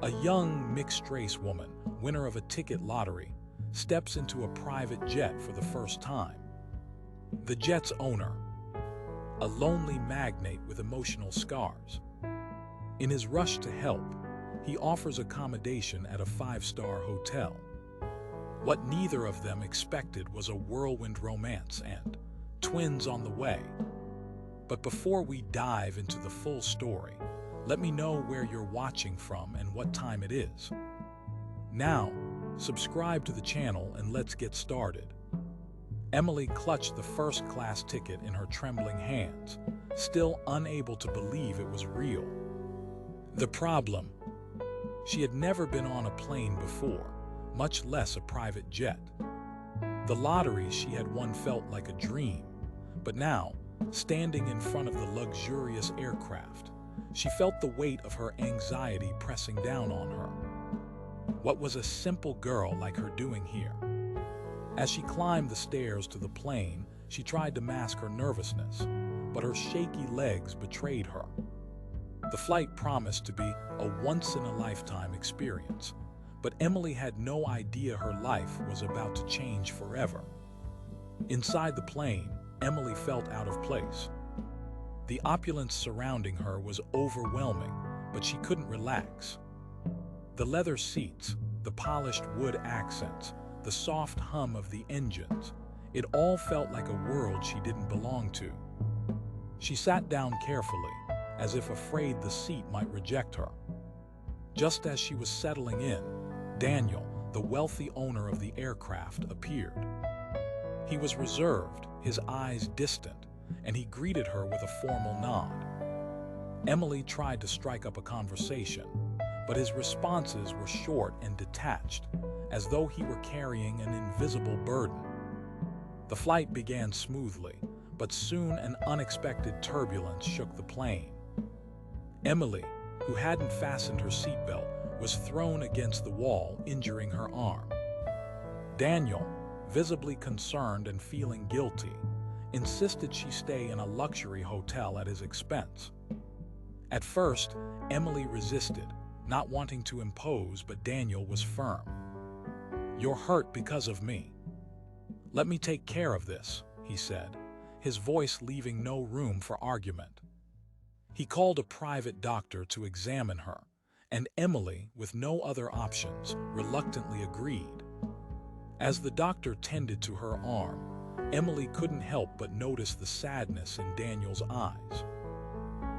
A young mixed-race woman, winner of a ticket lottery, steps into a private jet for the first time. The jet's owner, a lonely magnate with emotional scars. In his rush to help, he offers accommodation at a five-star hotel. What neither of them expected was a whirlwind romance and twins on the way. But before we dive into the full story, let me know where you're watching from and what time it is. Now, subscribe to the channel and let's get started. Emily clutched the first-class ticket in her trembling hands, still unable to believe it was real. The problem: she had never been on a plane before, much less a private jet. The lottery she had won felt like a dream, but now, standing in front of the luxurious aircraft, she felt the weight of her anxiety pressing down on her. What was a simple girl like her doing here? As she climbed the stairs to the plane, she tried to mask her nervousness, but her shaky legs betrayed her. The flight promised to be a once-in-a-lifetime experience, but Emily had no idea her life was about to change forever. Inside the plane, Emily felt out of place. The opulence surrounding her was overwhelming, but she couldn't relax. The leather seats, the polished wood accents, the soft hum of the engines, it all felt like a world she didn't belong to. She sat down carefully, as if afraid the seat might reject her. Just as she was settling in, Daniel, the wealthy owner of the aircraft, appeared. He was reserved, his eyes distant, and he greeted her with a formal nod. Emily tried to strike up a conversation, but his responses were short and detached, as though he were carrying an invisible burden. The flight began smoothly, but soon an unexpected turbulence shook the plane. Emily, who hadn't fastened her seatbelt, was thrown against the wall, injuring her arm. Daniel, visibly concerned and feeling guilty, insisted she stay in a luxury hotel at his expense. At first, Emily resisted, not wanting to impose, but Daniel was firm. "You're hurt because of me. Let me take care of this," he said, his voice leaving no room for argument. He called a private doctor to examine her, and Emily, with no other options, reluctantly agreed. As the doctor tended to her arm, Emily couldn't help but notice the sadness in Daniel's eyes.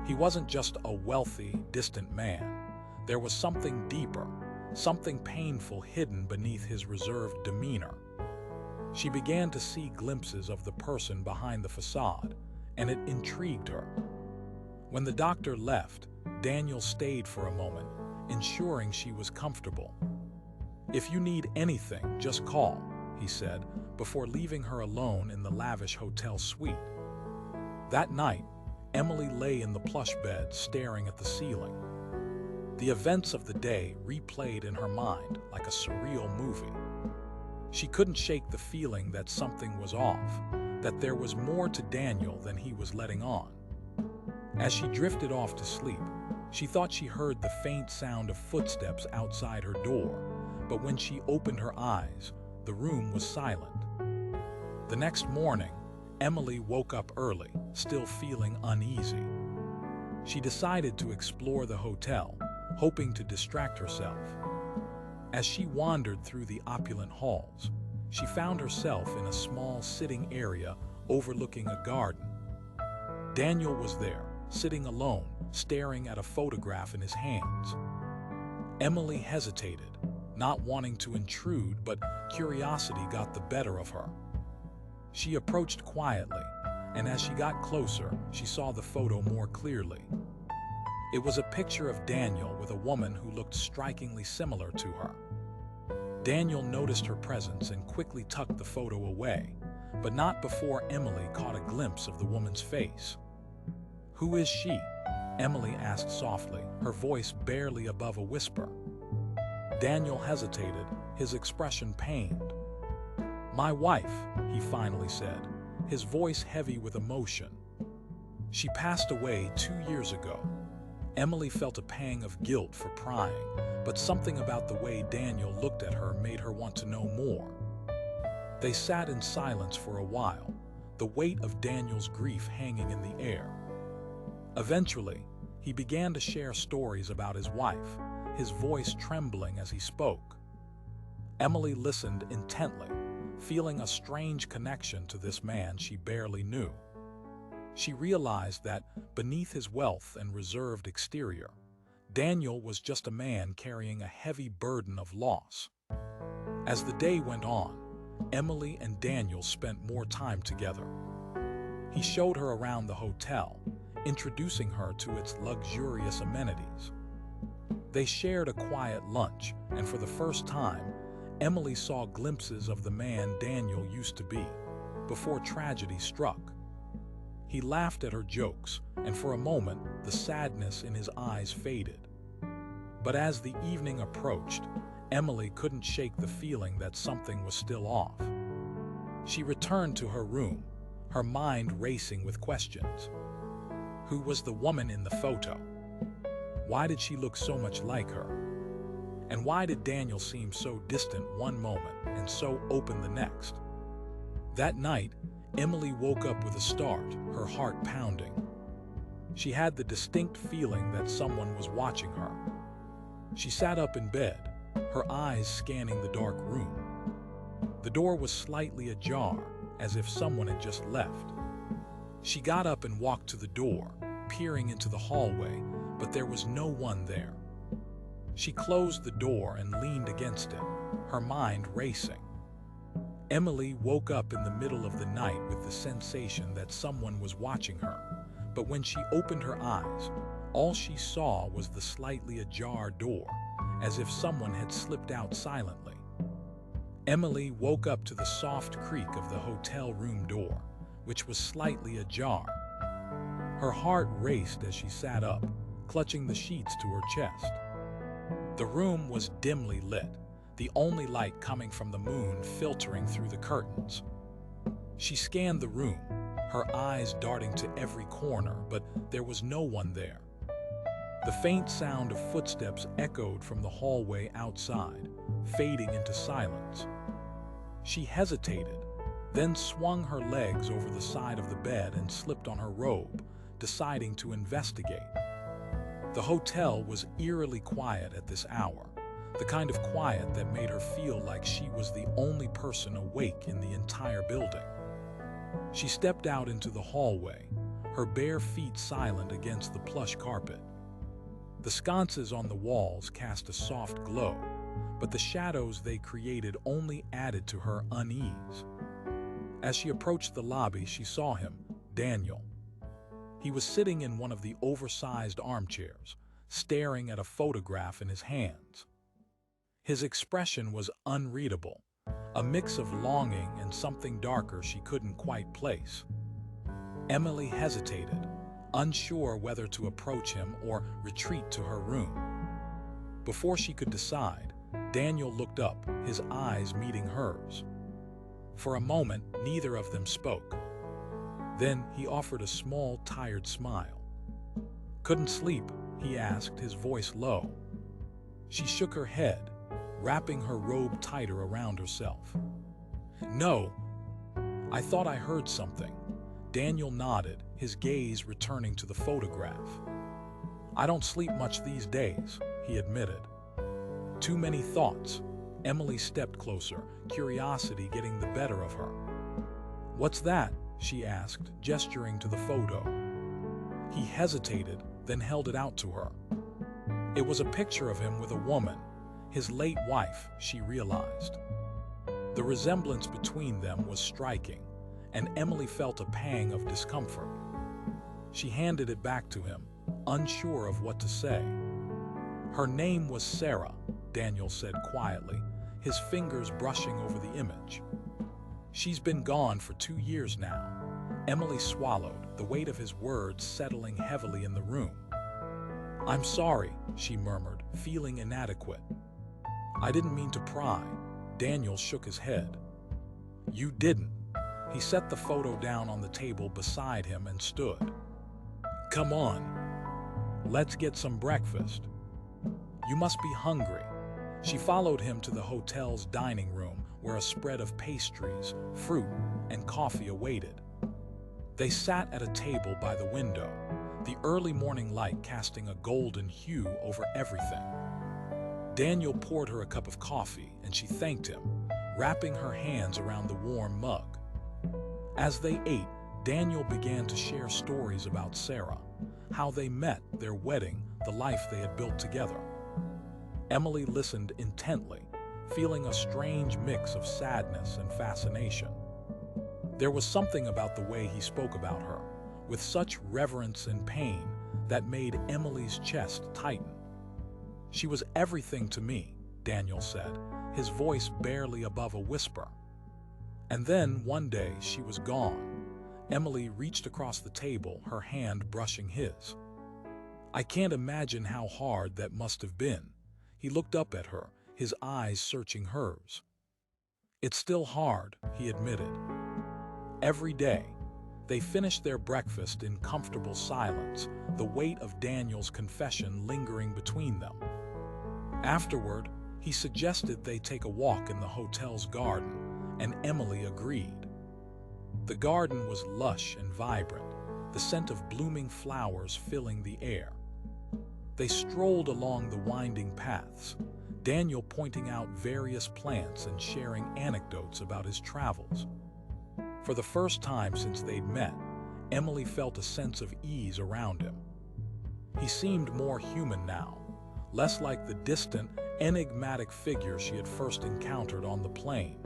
He wasn't just a wealthy, distant man. There was something deeper, something painful hidden beneath his reserved demeanor. She began to see glimpses of the person behind the facade, and it intrigued her. When the doctor left, Daniel stayed for a moment, ensuring she was comfortable. "If you need anything, just call," he said, before leaving her alone in the lavish hotel suite. That night, Emily lay in the plush bed, staring at the ceiling. The events of the day replayed in her mind like a surreal movie. She couldn't shake the feeling that something was off, that there was more to Daniel than he was letting on. As she drifted off to sleep, she thought she heard the faint sound of footsteps outside her door, but when she opened her eyes, the room was silent. The next morning, Emily woke up early, still feeling uneasy. She decided to explore the hotel, hoping to distract herself. As she wandered through the opulent halls, she found herself in a small sitting area overlooking a garden. Daniel was there, sitting alone, staring at a photograph in his hands. Emily hesitated, not wanting to intrude, but curiosity got the better of her. She approached quietly, and as she got closer, she saw the photo more clearly. It was a picture of Daniel with a woman who looked strikingly similar to her. Daniel noticed her presence and quickly tucked the photo away, but not before Emily caught a glimpse of the woman's face. "Who is she?" Emily asked softly, her voice barely above a whisper. Daniel hesitated, his expression pained. "My wife," he finally said, his voice heavy with emotion. "She passed away 2 years ago. Emily felt a pang of guilt for prying, but something about the way Daniel looked at her made her want to know more. They sat in silence for a while, the weight of Daniel's grief hanging in the air. Eventually, he began to share stories about his wife, his voice trembling as he spoke. Emily listened intently, feeling a strange connection to this man she barely knew. She realized that, beneath his wealth and reserved exterior, Daniel was just a man carrying a heavy burden of loss. As the day went on, Emily and Daniel spent more time together. He showed her around the hotel, introducing her to its luxurious amenities. They shared a quiet lunch, and for the first time, Emily saw glimpses of the man Daniel used to be, before tragedy struck. He laughed at her jokes, and for a moment, the sadness in his eyes faded. But as the evening approached, Emily couldn't shake the feeling that something was still off. She returned to her room, her mind racing with questions. Who was the woman in the photo? Why did she look so much like her? And why did Daniel seem so distant one moment and so open the next? That night, Emily woke up with a start, her heart pounding. She had the distinct feeling that someone was watching her. She sat up in bed, her eyes scanning the dark room. The door was slightly ajar, as if someone had just left. She got up and walked to the door, peering into the hallway, but there was no one there. She closed the door and leaned against it, her mind racing. Emily woke up in the middle of the night with the sensation that someone was watching her, but when she opened her eyes, all she saw was the slightly ajar door, as if someone had slipped out silently. Emily woke up to the soft creak of the hotel room door, which was slightly ajar. Her heart raced as she sat up, clutching the sheets to her chest. The room was dimly lit, the only light coming from the moon filtering through the curtains. She scanned the room, her eyes darting to every corner, but there was no one there. The faint sound of footsteps echoed from the hallway outside, fading into silence. She hesitated, then swung her legs over the side of the bed and slipped on her robe, deciding to investigate. The hotel was eerily quiet at this hour, the kind of quiet that made her feel like she was the only person awake in the entire building. She stepped out into the hallway, her bare feet silent against the plush carpet. The sconces on the walls cast a soft glow, but the shadows they created only added to her unease. As she approached the lobby, she saw him, Daniel. He was sitting in one of the oversized armchairs, staring at a photograph in his hands. His expression was unreadable, a mix of longing and something darker she couldn't quite place. Emily hesitated, unsure whether to approach him or retreat to her room. Before she could decide, Daniel looked up, his eyes meeting hers. For a moment, neither of them spoke. Then he offered a small, tired smile. "Couldn't sleep?" he asked, his voice low. She shook her head, wrapping her robe tighter around herself. "No, I thought I heard something." Daniel nodded, his gaze returning to the photograph. "I don't sleep much these days," he admitted. "Too many thoughts." Emily stepped closer, curiosity getting the better of her. "What's that?" she asked, gesturing to the photo. He hesitated, then held it out to her. It was a picture of him with a woman, his late wife, she realized. The resemblance between them was striking, and Emily felt a pang of discomfort. She handed it back to him, unsure of what to say. "Her name was Sarah," Daniel said quietly, his fingers brushing over the image. "She's been gone for 2 years now." Emily swallowed, the weight of his words settling heavily in the room. "I'm sorry," she murmured, feeling inadequate. "I didn't mean to pry." Daniel shook his head. "You didn't." He set the photo down on the table beside him and stood. "Come on." Let's get some breakfast. You must be hungry. She followed him to the hotel's dining room where a spread of pastries, fruit, and coffee awaited. They sat at a table by the window, the early morning light casting a golden hue over everything. Daniel poured her a cup of coffee and she thanked him, wrapping her hands around the warm mug. As they ate, Daniel began to share stories about Sarah, how they met, their wedding, the life they had built together. Emily listened intently, feeling a strange mix of sadness and fascination. There was something about the way he spoke about her, with such reverence and pain, that made Emily's chest tighten. "She was everything to me," Daniel said, his voice barely above a whisper. And then, one day, she was gone. Emily reached across the table, her hand brushing his. "I can't imagine how hard that must have been." He looked up at her, his eyes searching hers. "It's still hard," he admitted. Every day, they finished their breakfast in comfortable silence, the weight of Daniel's confession lingering between them. Afterward, he suggested they take a walk in the hotel's garden, and Emily agreed. The garden was lush and vibrant, the scent of blooming flowers filling the air. They strolled along the winding paths, Daniel pointing out various plants and sharing anecdotes about his travels. For the first time since they'd met, Emily felt a sense of ease around him. He seemed more human now, less like the distant, enigmatic figure she had first encountered on the plane.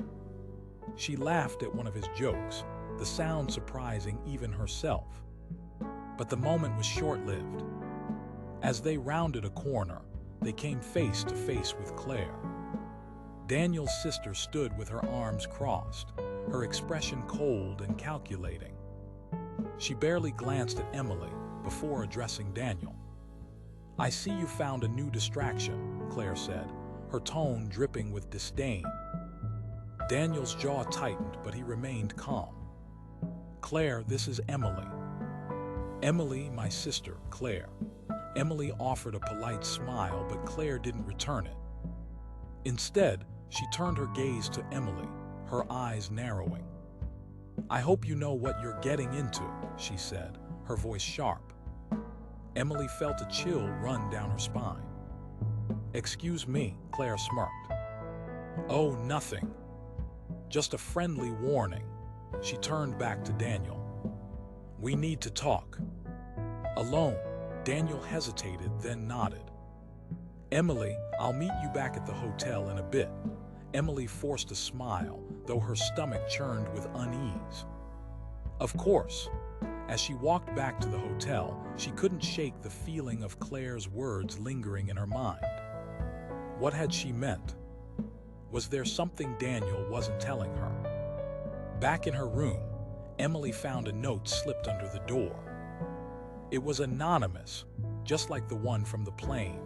She laughed at one of his jokes, the sound surprising even herself. But the moment was short-lived. As they rounded a corner, they came face to face with Claire. Daniel's sister stood with her arms crossed, her expression cold and calculating. She barely glanced at Emily before addressing Daniel. "I see you found a new distraction," Claire said, her tone dripping with disdain. Daniel's jaw tightened, but he remained calm. "Claire, this is Emily." "Emily, my sister, Claire." Emily offered a polite smile, but Claire didn't return it. Instead, she turned her gaze to Emily, her eyes narrowing. "I hope you know what you're getting into," she said, her voice sharp. Emily felt a chill run down her spine. "Excuse me," Claire smirked. "Oh, nothing. Just a friendly warning." She turned back to Daniel. "We need to talk." "Alone?" Daniel hesitated, then nodded. "Emily, I'll meet you back at the hotel in a bit." Emily forced a smile, though her stomach churned with unease. "Of course." As she walked back to the hotel, she couldn't shake the feeling of Claire's words lingering in her mind. What had she meant? Was there something Daniel wasn't telling her? Back in her room, Emily found a note slipped under the door. It was anonymous, just like the one from the plane.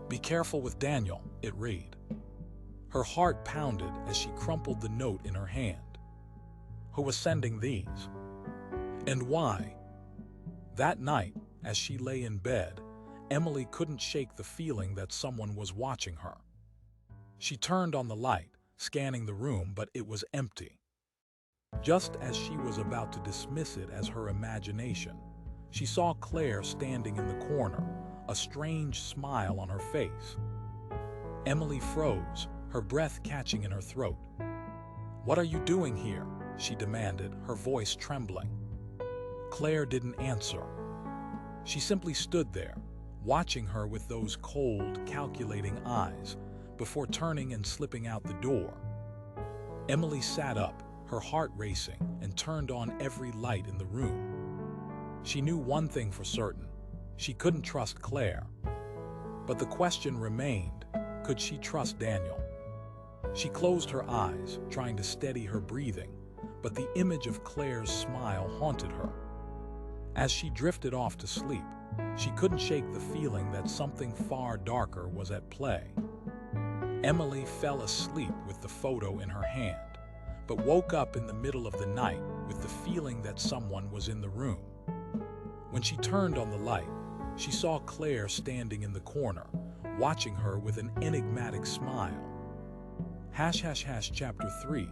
"Be careful with Daniel," it read. Her heart pounded as she crumpled the note in her hand. Who was sending these? And why? That night, as she lay in bed, Emily couldn't shake the feeling that someone was watching her. She turned on the light, scanning the room, but it was empty. Just as she was about to dismiss it as her imagination, she saw Claire standing in the corner, a strange smile on her face. Emily froze, her breath catching in her throat. "What are you doing here?" she demanded, her voice trembling. Claire didn't answer. She simply stood there, watching her with those cold, calculating eyes, before turning and slipping out the door. Emily sat up, her heart racing, and turned on every light in the room. She knew one thing for certain: she couldn't trust Claire. But the question remained, could she trust Daniel? She closed her eyes, trying to steady her breathing, but the image of Claire's smile haunted her. As she drifted off to sleep, she couldn't shake the feeling that something far darker was at play. Emily fell asleep with the photo in her hand, but woke up in the middle of the night with the feeling that someone was in the room. When she turned on the light, She saw Claire standing in the corner, watching her with an enigmatic smile. Chapter 3.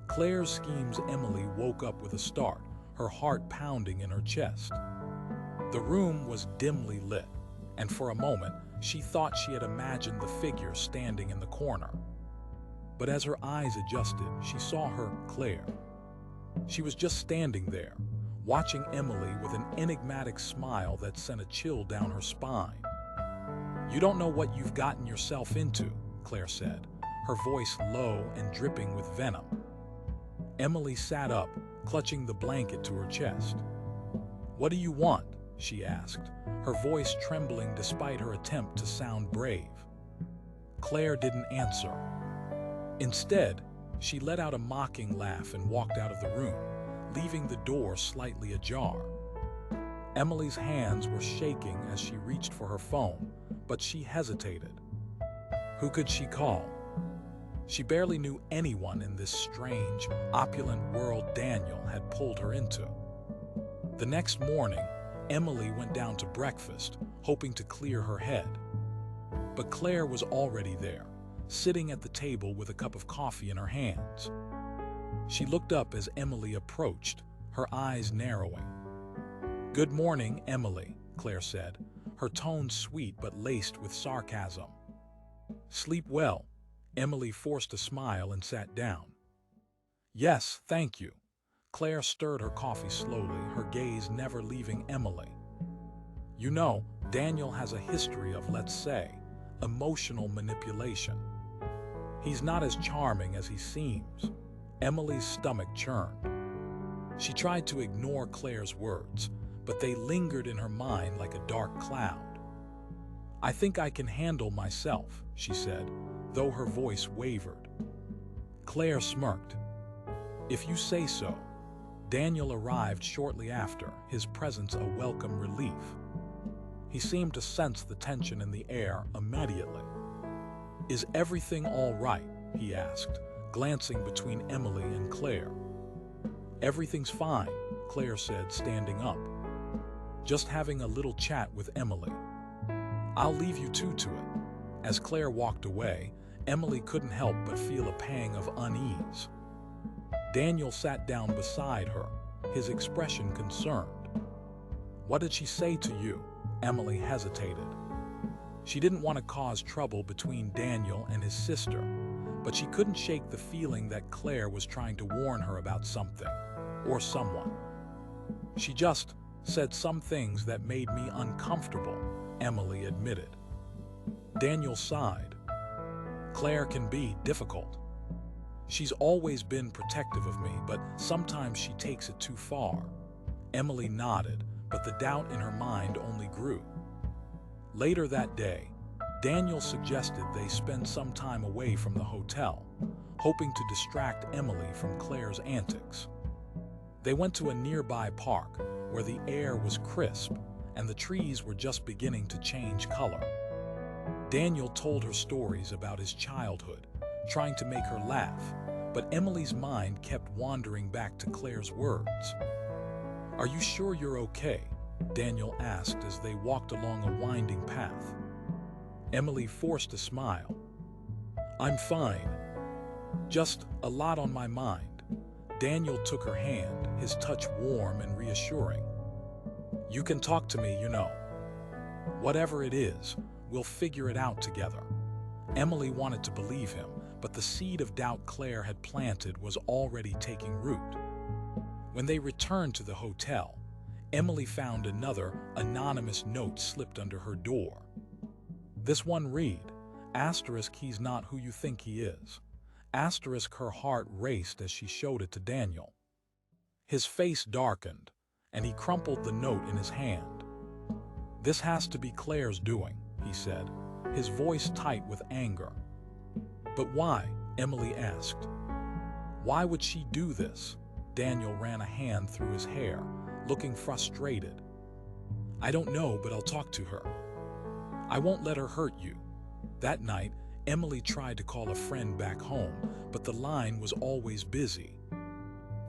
Claire schemes. Emily woke up with a start, her heart pounding in her chest. The room was dimly lit, and for a moment, she thought she had imagined the figure standing in the corner. But as her eyes adjusted, she saw her, Claire. She was just standing there, watching Emily with an enigmatic smile that sent a chill down her spine. "You don't know what you've gotten yourself into," Claire said, her voice low and dripping with venom. Emily sat up, clutching the blanket to her chest. "What do you want?" she asked, her voice trembling despite her attempt to sound brave. Claire didn't answer. Instead, she let out a mocking laugh and walked out of the room, leaving the door slightly ajar. Emily's hands were shaking as she reached for her phone, but she hesitated. Who could she call? She barely knew anyone in this strange, opulent world Daniel had pulled her into. The next morning, Emily went down to breakfast, hoping to clear her head. But Claire was already there, sitting at the table with a cup of coffee in her hands. She looked up as Emily approached, her eyes narrowing. "Good morning, Emily," Claire said, her tone sweet but laced with sarcasm. "Sleep well." Emily forced a smile and sat down. "Yes, thank you." Claire stirred her coffee slowly, her gaze never leaving Emily. "You know, Daniel has a history of, let's say, emotional manipulation. He's not as charming as he seems." Emily's stomach churned. She tried to ignore Claire's words, but they lingered in her mind like a dark cloud. "I think I can handle myself," she said, though her voice wavered. Claire smirked. "If you say so." Daniel arrived shortly after, his presence a welcome relief. He seemed to sense the tension in the air immediately. "Is everything all right?" he asked, glancing between Emily and Claire. "Everything's fine," Claire said, standing up. "Just having a little chat with Emily." "I'll leave you two to it." As Claire walked away, Emily couldn't help but feel a pang of unease. Daniel sat down beside her, his expression concerned. "What did she say to you?" Emily hesitated. She didn't want to cause trouble between Daniel and his sister, but she couldn't shake the feeling that Claire was trying to warn her about something, or someone. "She just said some things that made me uncomfortable," Emily admitted. Daniel sighed. "Claire can be difficult. She's always been protective of me, but sometimes she takes it too far." Emily nodded, but the doubt in her mind only grew. Later that day, Daniel suggested they spend some time away from the hotel, hoping to distract Emily from Claire's antics. They went to a nearby park where the air was crisp and the trees were just beginning to change color. Daniel told her stories about his childhood, trying to make her laugh, but Emily's mind kept wandering back to Claire's words. "Are you sure you're okay?" Daniel asked as they walked along a winding path. Emily forced a smile. "I'm fine. Just a lot on my mind." Daniel took her hand, his touch warm and reassuring. "You can talk to me, you know. Whatever it is, we'll figure it out together." Emily wanted to believe him, but the seed of doubt Claire had planted was already taking root. When they returned to the hotel, Emily found another anonymous note slipped under her door. This one read, **, he's not who you think he is. *" Her heart raced as she showed it to Daniel. His face darkened, and he crumpled the note in his hand. "This has to be Claire's doing," he said, his voice tight with anger. "But why?" Emily asked. "Why would she do this?" Daniel ran a hand through his hair, looking frustrated. "I don't know, but I'll talk to her. I won't let her hurt you." That night, Emily tried to call a friend back home, but the line was always busy.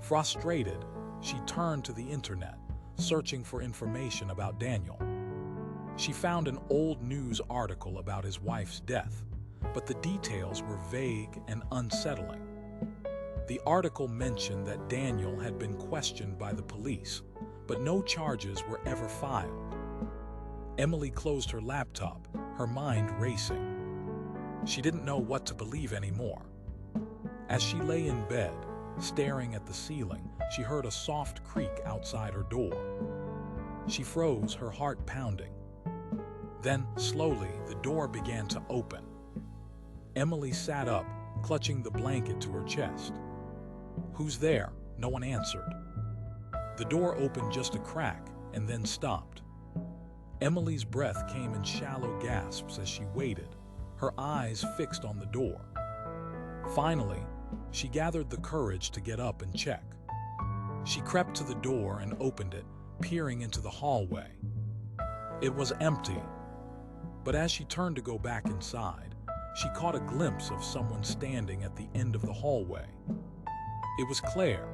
Frustrated, she turned to the internet, searching for information about Daniel. She found an old news article about his wife's death, but the details were vague and unsettling. The article mentioned that Daniel had been questioned by the police, but no charges were ever filed. Emily closed her laptop, her mind racing. She didn't know what to believe anymore. As she lay in bed, staring at the ceiling, she heard a soft creak outside her door. She froze, her heart pounding. Then, slowly, the door began to open. Emily sat up, clutching the blanket to her chest. "Who's there?" No one answered. The door opened just a crack and then stopped. Emily's breath came in shallow gasps as she waited, her eyes fixed on the door. Finally, she gathered the courage to get up and check. She crept to the door and opened it, peering into the hallway. It was empty, but as she turned to go back inside, she caught a glimpse of someone standing at the end of the hallway. It was Claire,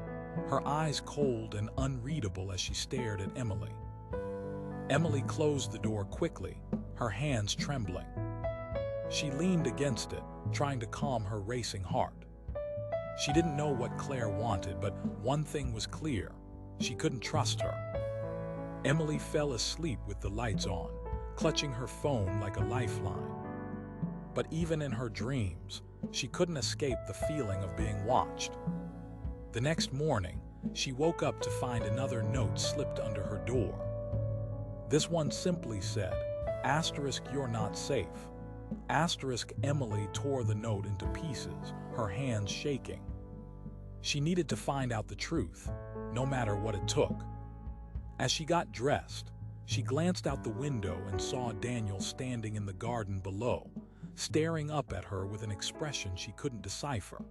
her eyes cold and unreadable as she stared at Emily. Emily closed the door quickly, her hands trembling. She leaned against it, trying to calm her racing heart. She didn't know what Claire wanted, but one thing was clear: she couldn't trust her. Emily fell asleep with the lights on, clutching her phone like a lifeline. But even in her dreams, she couldn't escape the feeling of being watched. The next morning, she woke up to find another note slipped under her door. This one simply said, "You're not safe." Emily tore the note into pieces, her hands shaking. She needed to find out the truth, no matter what it took. As she got dressed, she glanced out the window and saw Daniel standing in the garden below, staring up at her with an expression she couldn't decipher.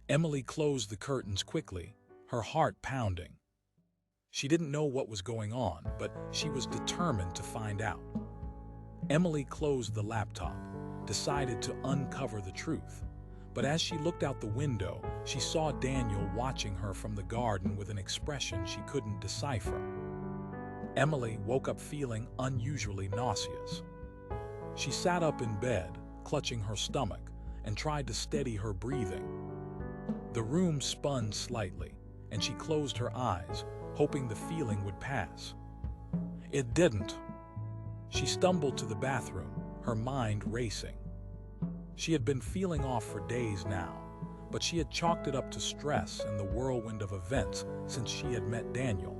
Emily closed the curtains quickly, her heart pounding. She didn't know what was going on, but she was determined to find out. Emily closed the laptop, decided to uncover the truth. But as she looked out the window, she saw Daniel watching her from the garden with an expression she couldn't decipher. Emily woke up feeling unusually nauseous. She sat up in bed, clutching her stomach, and tried to steady her breathing. The room spun slightly, and she closed her eyes, hoping the feeling would pass. It didn't. She stumbled to the bathroom, her mind racing. She had been feeling off for days now, but she had chalked it up to stress and the whirlwind of events since she had met Daniel.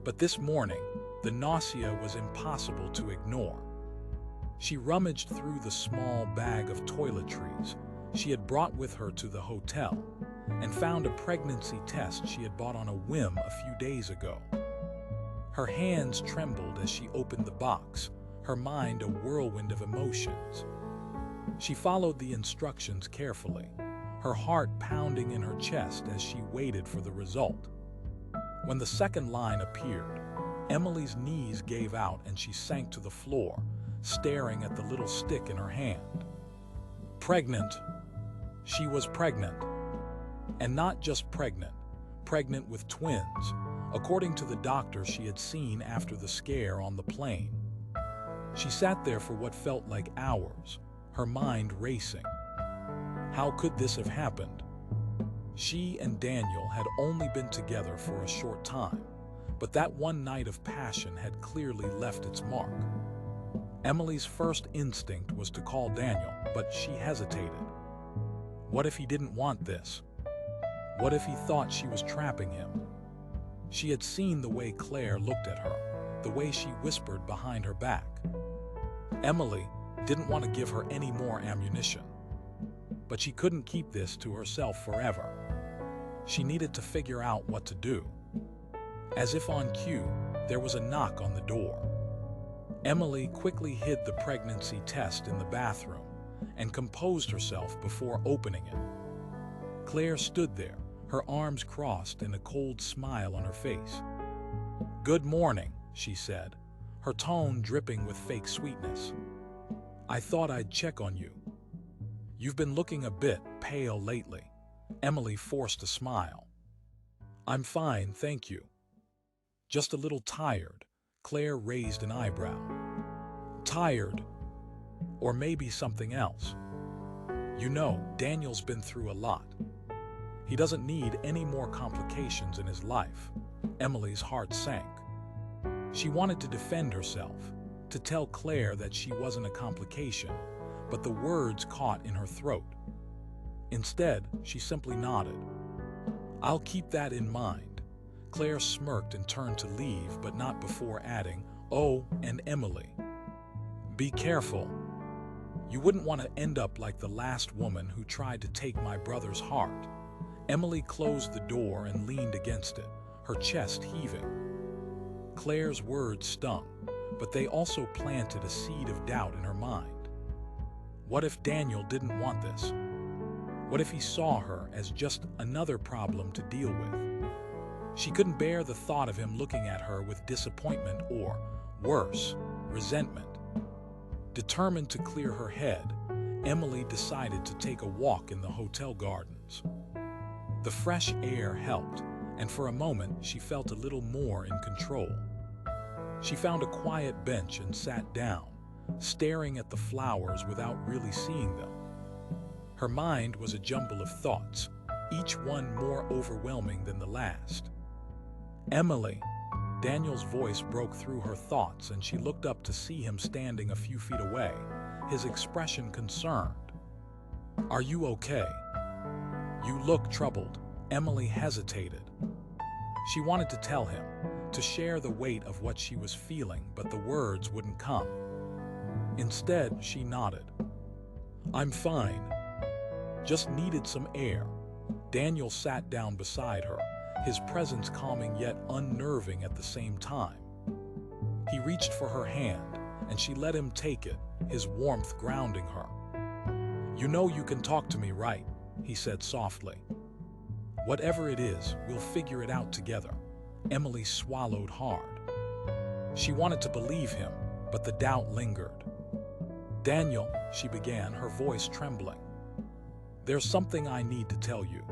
But this morning, the nausea was impossible to ignore. She rummaged through the small bag of toiletries she had brought with her to the hotel and found a pregnancy test she had bought on a whim a few days ago. Her hands trembled as she opened the box, her mind a whirlwind of emotions. She followed the instructions carefully, her heart pounding in her chest as she waited for the result. When the second line appeared, Emily's knees gave out and she sank to the floor, staring at the little stick in her hand. Pregnant. She was pregnant. And not just pregnant with twins, according to the doctor she had seen after the scare on the plane. She sat there for what felt like hours, her mind racing. How could this have happened? She and Daniel had only been together for a short time, but that one night of passion had clearly left its mark. Emily's first instinct was to call Daniel, but she hesitated. What if he didn't want this? What if he thought she was trapping him? She had seen the way Claire looked at her, the way she whispered behind her back. Emily didn't want to give her any more ammunition. But she couldn't keep this to herself forever. She needed to figure out what to do. As if on cue, there was a knock on the door. Emily quickly hid the pregnancy test in the bathroom and composed herself before opening it. Claire stood there, her arms crossed and a cold smile on her face. "Good morning," she said, her tone dripping with fake sweetness. "I thought I'd check on you. You've been looking a bit pale lately." Emily forced a smile. "I'm fine, thank you." "Just a little tired." Claire raised an eyebrow. tired, or maybe something else. You know, Daniel's been through a lot. He doesn't need any more complications in his life. Emily's heart sank. She wanted to defend herself, to tell Claire that she wasn't a complication, but the words caught in her throat. Instead, she simply nodded. "I'll keep that in mind." Claire smirked and turned to leave, but not before adding, "Oh, and Emily, be careful. You wouldn't want to end up like the last woman who tried to take my brother's heart." Emily closed the door and leaned against it, her chest heaving. Claire's words stung, but they also planted a seed of doubt in her mind. What if Daniel didn't want this? What if he saw her as just another problem to deal with? She couldn't bear the thought of him looking at her with disappointment or, worse, resentment. Determined to clear her head, Emily decided to take a walk in the hotel gardens. The fresh air helped, and for a moment she felt a little more in control. She found a quiet bench and sat down, staring at the flowers without really seeing them. Her mind was a jumble of thoughts, each one more overwhelming than the last. "Emily," Daniel's voice broke through her thoughts, and she looked up to see him standing a few feet away, his expression concerned. "Are you okay?" "You look troubled." Emily hesitated. She wanted to tell him, to share the weight of what she was feeling, but the words wouldn't come. Instead, she nodded. "I'm fine. Just needed some air." Daniel sat down beside her, his presence calming yet unnerving at the same time. He reached for her hand, and she let him take it, his warmth grounding her. "You know you can talk to me, right?" he said softly. "Whatever it is, we'll figure it out together." Emily swallowed hard. She wanted to believe him, but the doubt lingered. "Daniel," she began, her voice trembling. "There's something I need to tell you."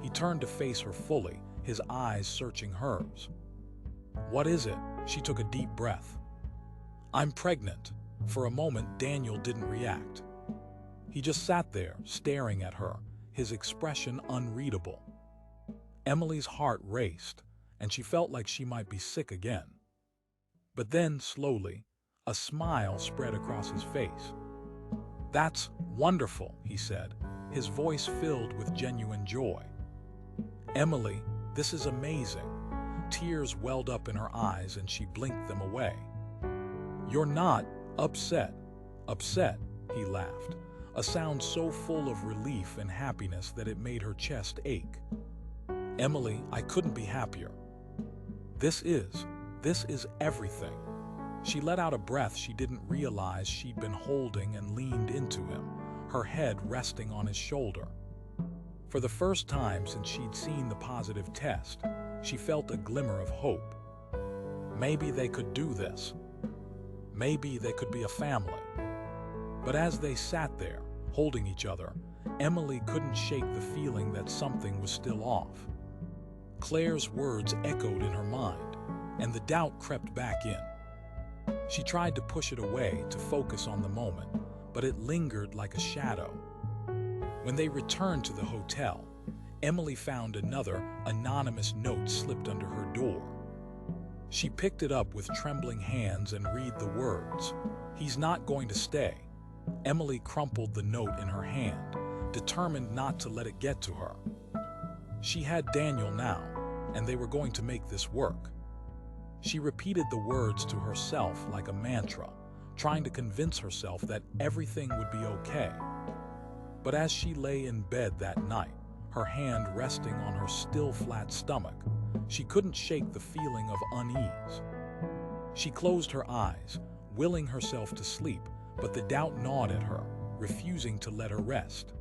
He turned to face her fully, his eyes searching hers. "What is it?" She took a deep breath. "I'm pregnant." For a moment, Daniel didn't react. He just sat there, staring at her, his expression unreadable. Emily's heart raced, and she felt like she might be sick again. But then, slowly, a smile spread across his face. "That's wonderful," he said, his voice filled with genuine joy. "Emily, this is amazing." Tears welled up in her eyes and she blinked them away. "You're not upset." "Upset," he laughed, a sound so full of relief and happiness that it made her chest ache. "Emily, I couldn't be happier. This is everything." She let out a breath she didn't realize she'd been holding and leaned into him, her head resting on his shoulder. For the first time since she'd seen the positive test, she felt a glimmer of hope. Maybe they could do this. Maybe they could be a family. But as they sat there, holding each other, Emily couldn't shake the feeling that something was still off. Claire's words echoed in her mind, and the doubt crept back in. She tried to push it away to focus on the moment, but it lingered like a shadow. When they returned to the hotel, Emily found another anonymous note slipped under her door. She picked it up with trembling hands and read the words, "He's not going to stay." Emily crumpled the note in her hand, determined not to let it get to her. She had Daniel now, and they were going to make this work. She repeated the words to herself like a mantra, trying to convince herself that everything would be okay. But as she lay in bed that night, her hand resting on her still flat stomach, she couldn't shake the feeling of unease. She closed her eyes, willing herself to sleep, but the doubt gnawed at her, refusing to let her rest.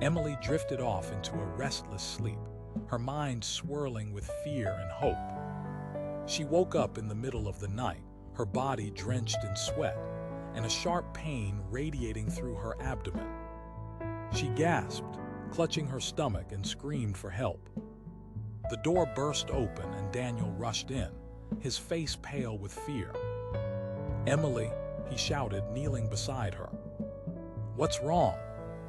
Emily drifted off into a restless sleep, her mind swirling with fear and hope. She woke up in the middle of the night, her body drenched in sweat, and a sharp pain radiating through her abdomen. She gasped, clutching her stomach, and screamed for help. The door burst open and Daniel rushed in, his face pale with fear. "Emily," he shouted, kneeling beside her. "What's wrong?"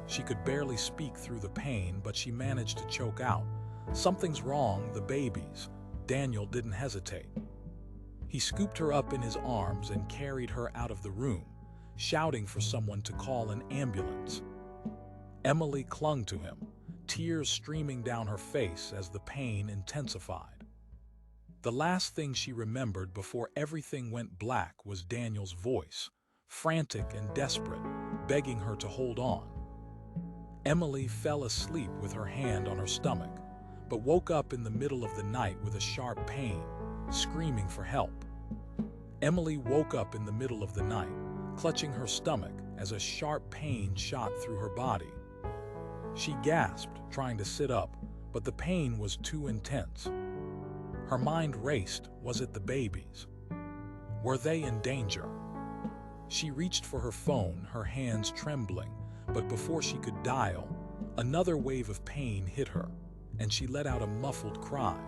She could barely speak through the pain, but she managed to choke out, "Something's wrong, the babies." Daniel didn't hesitate. He scooped her up in his arms and carried her out of the room, shouting for someone to call an ambulance. Emily clung to him, tears streaming down her face as the pain intensified. The last thing she remembered before everything went black was Daniel's voice, frantic and desperate, begging her to hold on. Emily fell asleep with her hand on her stomach, but woke up in the middle of the night with a sharp pain, screaming for help. Emily woke up in the middle of the night, clutching her stomach as a sharp pain shot through her body. She gasped, trying to sit up, but the pain was too intense. Her mind raced. Was it the babies? Were they in danger? She reached for her phone, her hands trembling, but before she could dial, another wave of pain hit her, and she let out a muffled cry.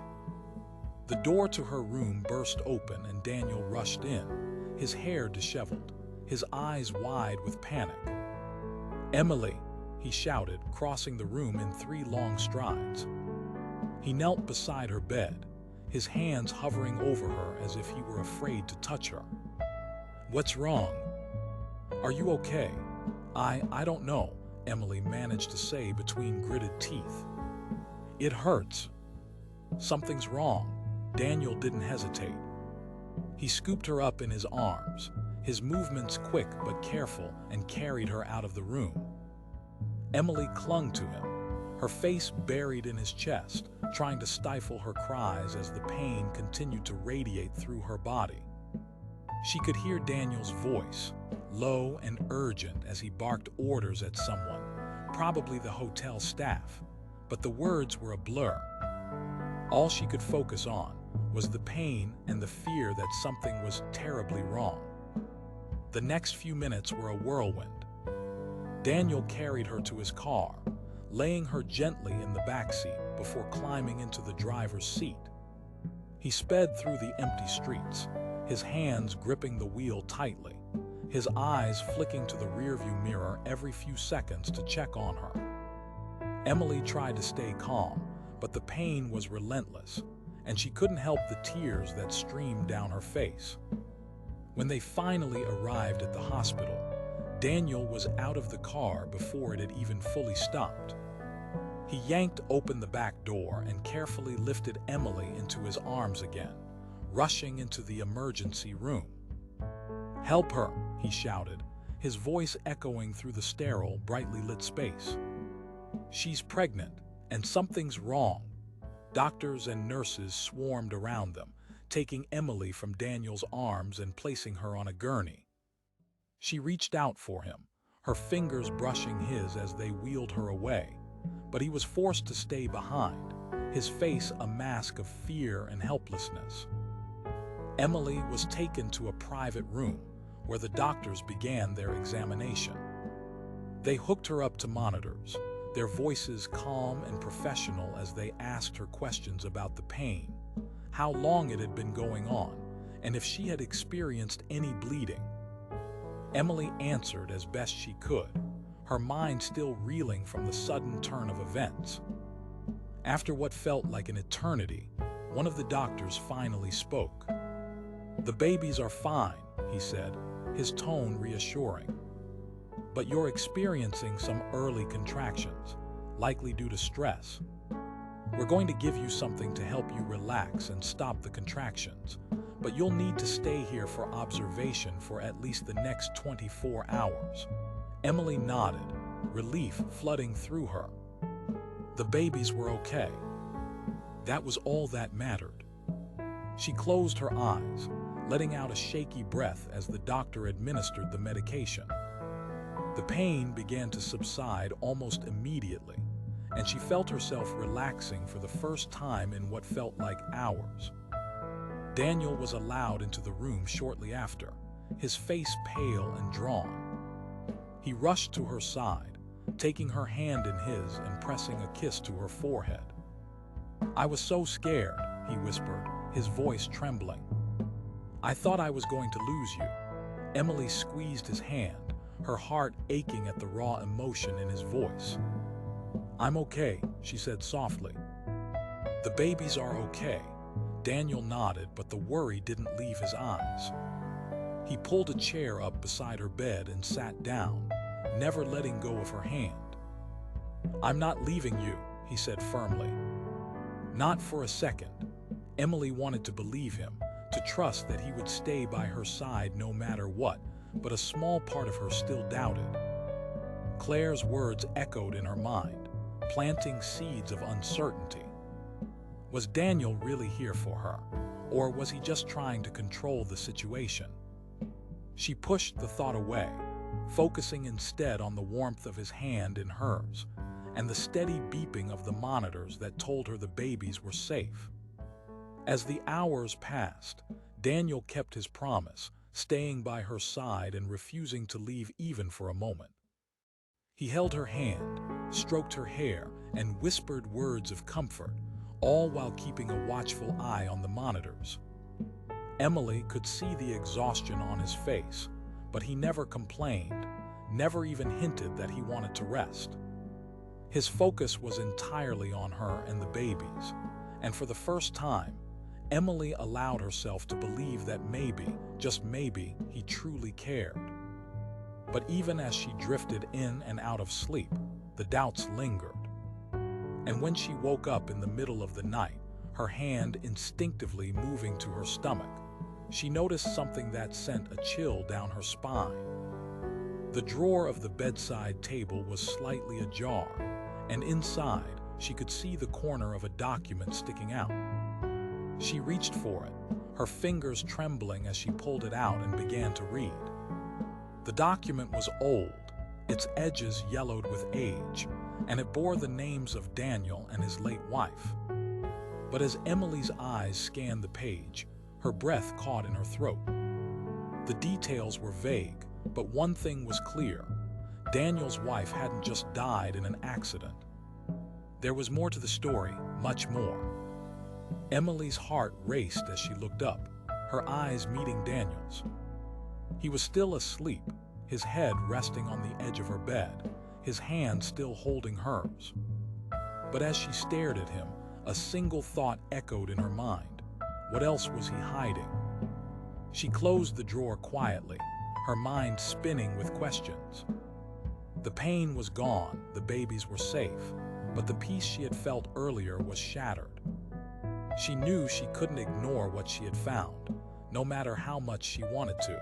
The door to her room burst open and Daniel rushed in, his hair disheveled, his eyes wide with panic. "Emily!" he shouted, crossing the room in 3 long strides. He knelt beside her bed, his hands hovering over her as if he were afraid to touch her. "What's wrong? Are you okay?" I don't know," Emily managed to say between gritted teeth. "It hurts. Something's wrong." Daniel didn't hesitate. He scooped her up in his arms, his movements quick but careful, and carried her out of the room. Emily clung to him, her face buried in his chest, trying to stifle her cries as the pain continued to radiate through her body. She could hear Daniel's voice, low and urgent as he barked orders at someone, probably the hotel staff, but the words were a blur. All she could focus on was the pain and the fear that something was terribly wrong. The next few minutes were a whirlwind. Daniel carried her to his car, laying her gently in the backseat before climbing into the driver's seat. He sped through the empty streets, his hands gripping the wheel tightly, his eyes flicking to the rearview mirror every few seconds to check on her. Emily tried to stay calm, but the pain was relentless, and she couldn't help the tears that streamed down her face. When they finally arrived at the hospital, Daniel was out of the car before it had even fully stopped. He yanked open the back door and carefully lifted Emily into his arms again, rushing into the emergency room. "Help her," he shouted, his voice echoing through the sterile, brightly lit space. "She's pregnant, and something's wrong." Doctors and nurses swarmed around them, taking Emily from Daniel's arms and placing her on a gurney. She reached out for him, her fingers brushing his as they wheeled her away, but he was forced to stay behind, his face a mask of fear and helplessness. Emily was taken to a private room where the doctors began their examination. They hooked her up to monitors, their voices calm and professional as they asked her questions about the pain, how long it had been going on, and if she had experienced any bleeding. Emily answered as best she could, her mind still reeling from the sudden turn of events. After what felt like an eternity, one of the doctors finally spoke. "The babies are fine," he said, his tone reassuring. "But you're experiencing some early contractions, likely due to stress. We're going to give you something to help you relax and stop the contractions, but you'll need to stay here for observation for at least the next 24 hours. Emily nodded, relief flooding through her. The babies were okay. That was all that mattered. She closed her eyes, letting out a shaky breath as the doctor administered the medication. The pain began to subside almost immediately, and she felt herself relaxing for the first time in what felt like hours. Daniel was allowed into the room shortly after, his face pale and drawn. He rushed to her side, taking her hand in his and pressing a kiss to her forehead. "I was so scared," he whispered, his voice trembling. "I thought I was going to lose you." Emily squeezed his hand, her heart aching at the raw emotion in his voice. "I'm okay," she said softly. "The babies are okay." Daniel nodded, but the worry didn't leave his eyes. He pulled a chair up beside her bed and sat down, never letting go of her hand. "I'm not leaving you," he said firmly. Not for a second. Emily wanted to believe him, to trust that he would stay by her side no matter what, but a small part of her still doubted. Claire's words echoed in her mind, planting seeds of uncertainty. Was Daniel really here for her, or was he just trying to control the situation? She pushed the thought away, focusing instead on the warmth of his hand in hers, and the steady beeping of the monitors that told her the babies were safe. As the hours passed, Daniel kept his promise, staying by her side and refusing to leave even for a moment. He held her hand, stroked her hair, and whispered words of comfort, all while keeping a watchful eye on the monitors. Emily could see the exhaustion on his face, but he never complained, never even hinted that he wanted to rest. His focus was entirely on her and the babies, and for the first time, Emily allowed herself to believe that maybe, just maybe, he truly cared. But even as she drifted in and out of sleep, the doubts lingered. And when she woke up in the middle of the night, her hand instinctively moving to her stomach, she noticed something that sent a chill down her spine. The drawer of the bedside table was slightly ajar, and inside, she could see the corner of a document sticking out. She reached for it, her fingers trembling as she pulled it out and began to read. The document was old, its edges yellowed with age, and it bore the names of Daniel and his late wife. But as Emily's eyes scanned the page, her breath caught in her throat. The details were vague, but one thing was clear. Daniel's wife hadn't just died in an accident. There was more to the story, much more. Emily's heart raced as she looked up, her eyes meeting Daniel's. He was still asleep, his head resting on the edge of her bed, his hand still holding hers. But as she stared at him, a single thought echoed in her mind. What else was he hiding? She closed the drawer quietly, her mind spinning with questions. The pain was gone, the babies were safe, but the peace she had felt earlier was shattered. She knew she couldn't ignore what she had found, no matter how much she wanted to.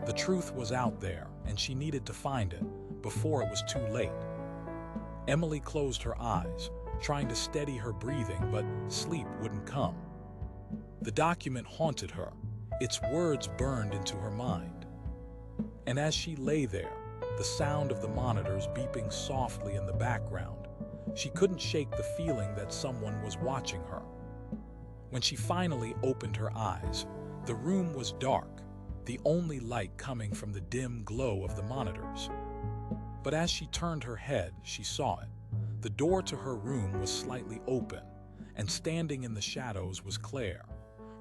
The truth was out there, and she needed to find it before it was too late. Emily closed her eyes, trying to steady her breathing, but sleep wouldn't come. The document haunted her, its words burned into her mind. And as she lay there, the sound of the monitors beeping softly in the background, she couldn't shake the feeling that someone was watching her. When she finally opened her eyes, the room was dark, the only light coming from the dim glow of the monitors. But as she turned her head, she saw it. The door to her room was slightly open, and standing in the shadows was Claire,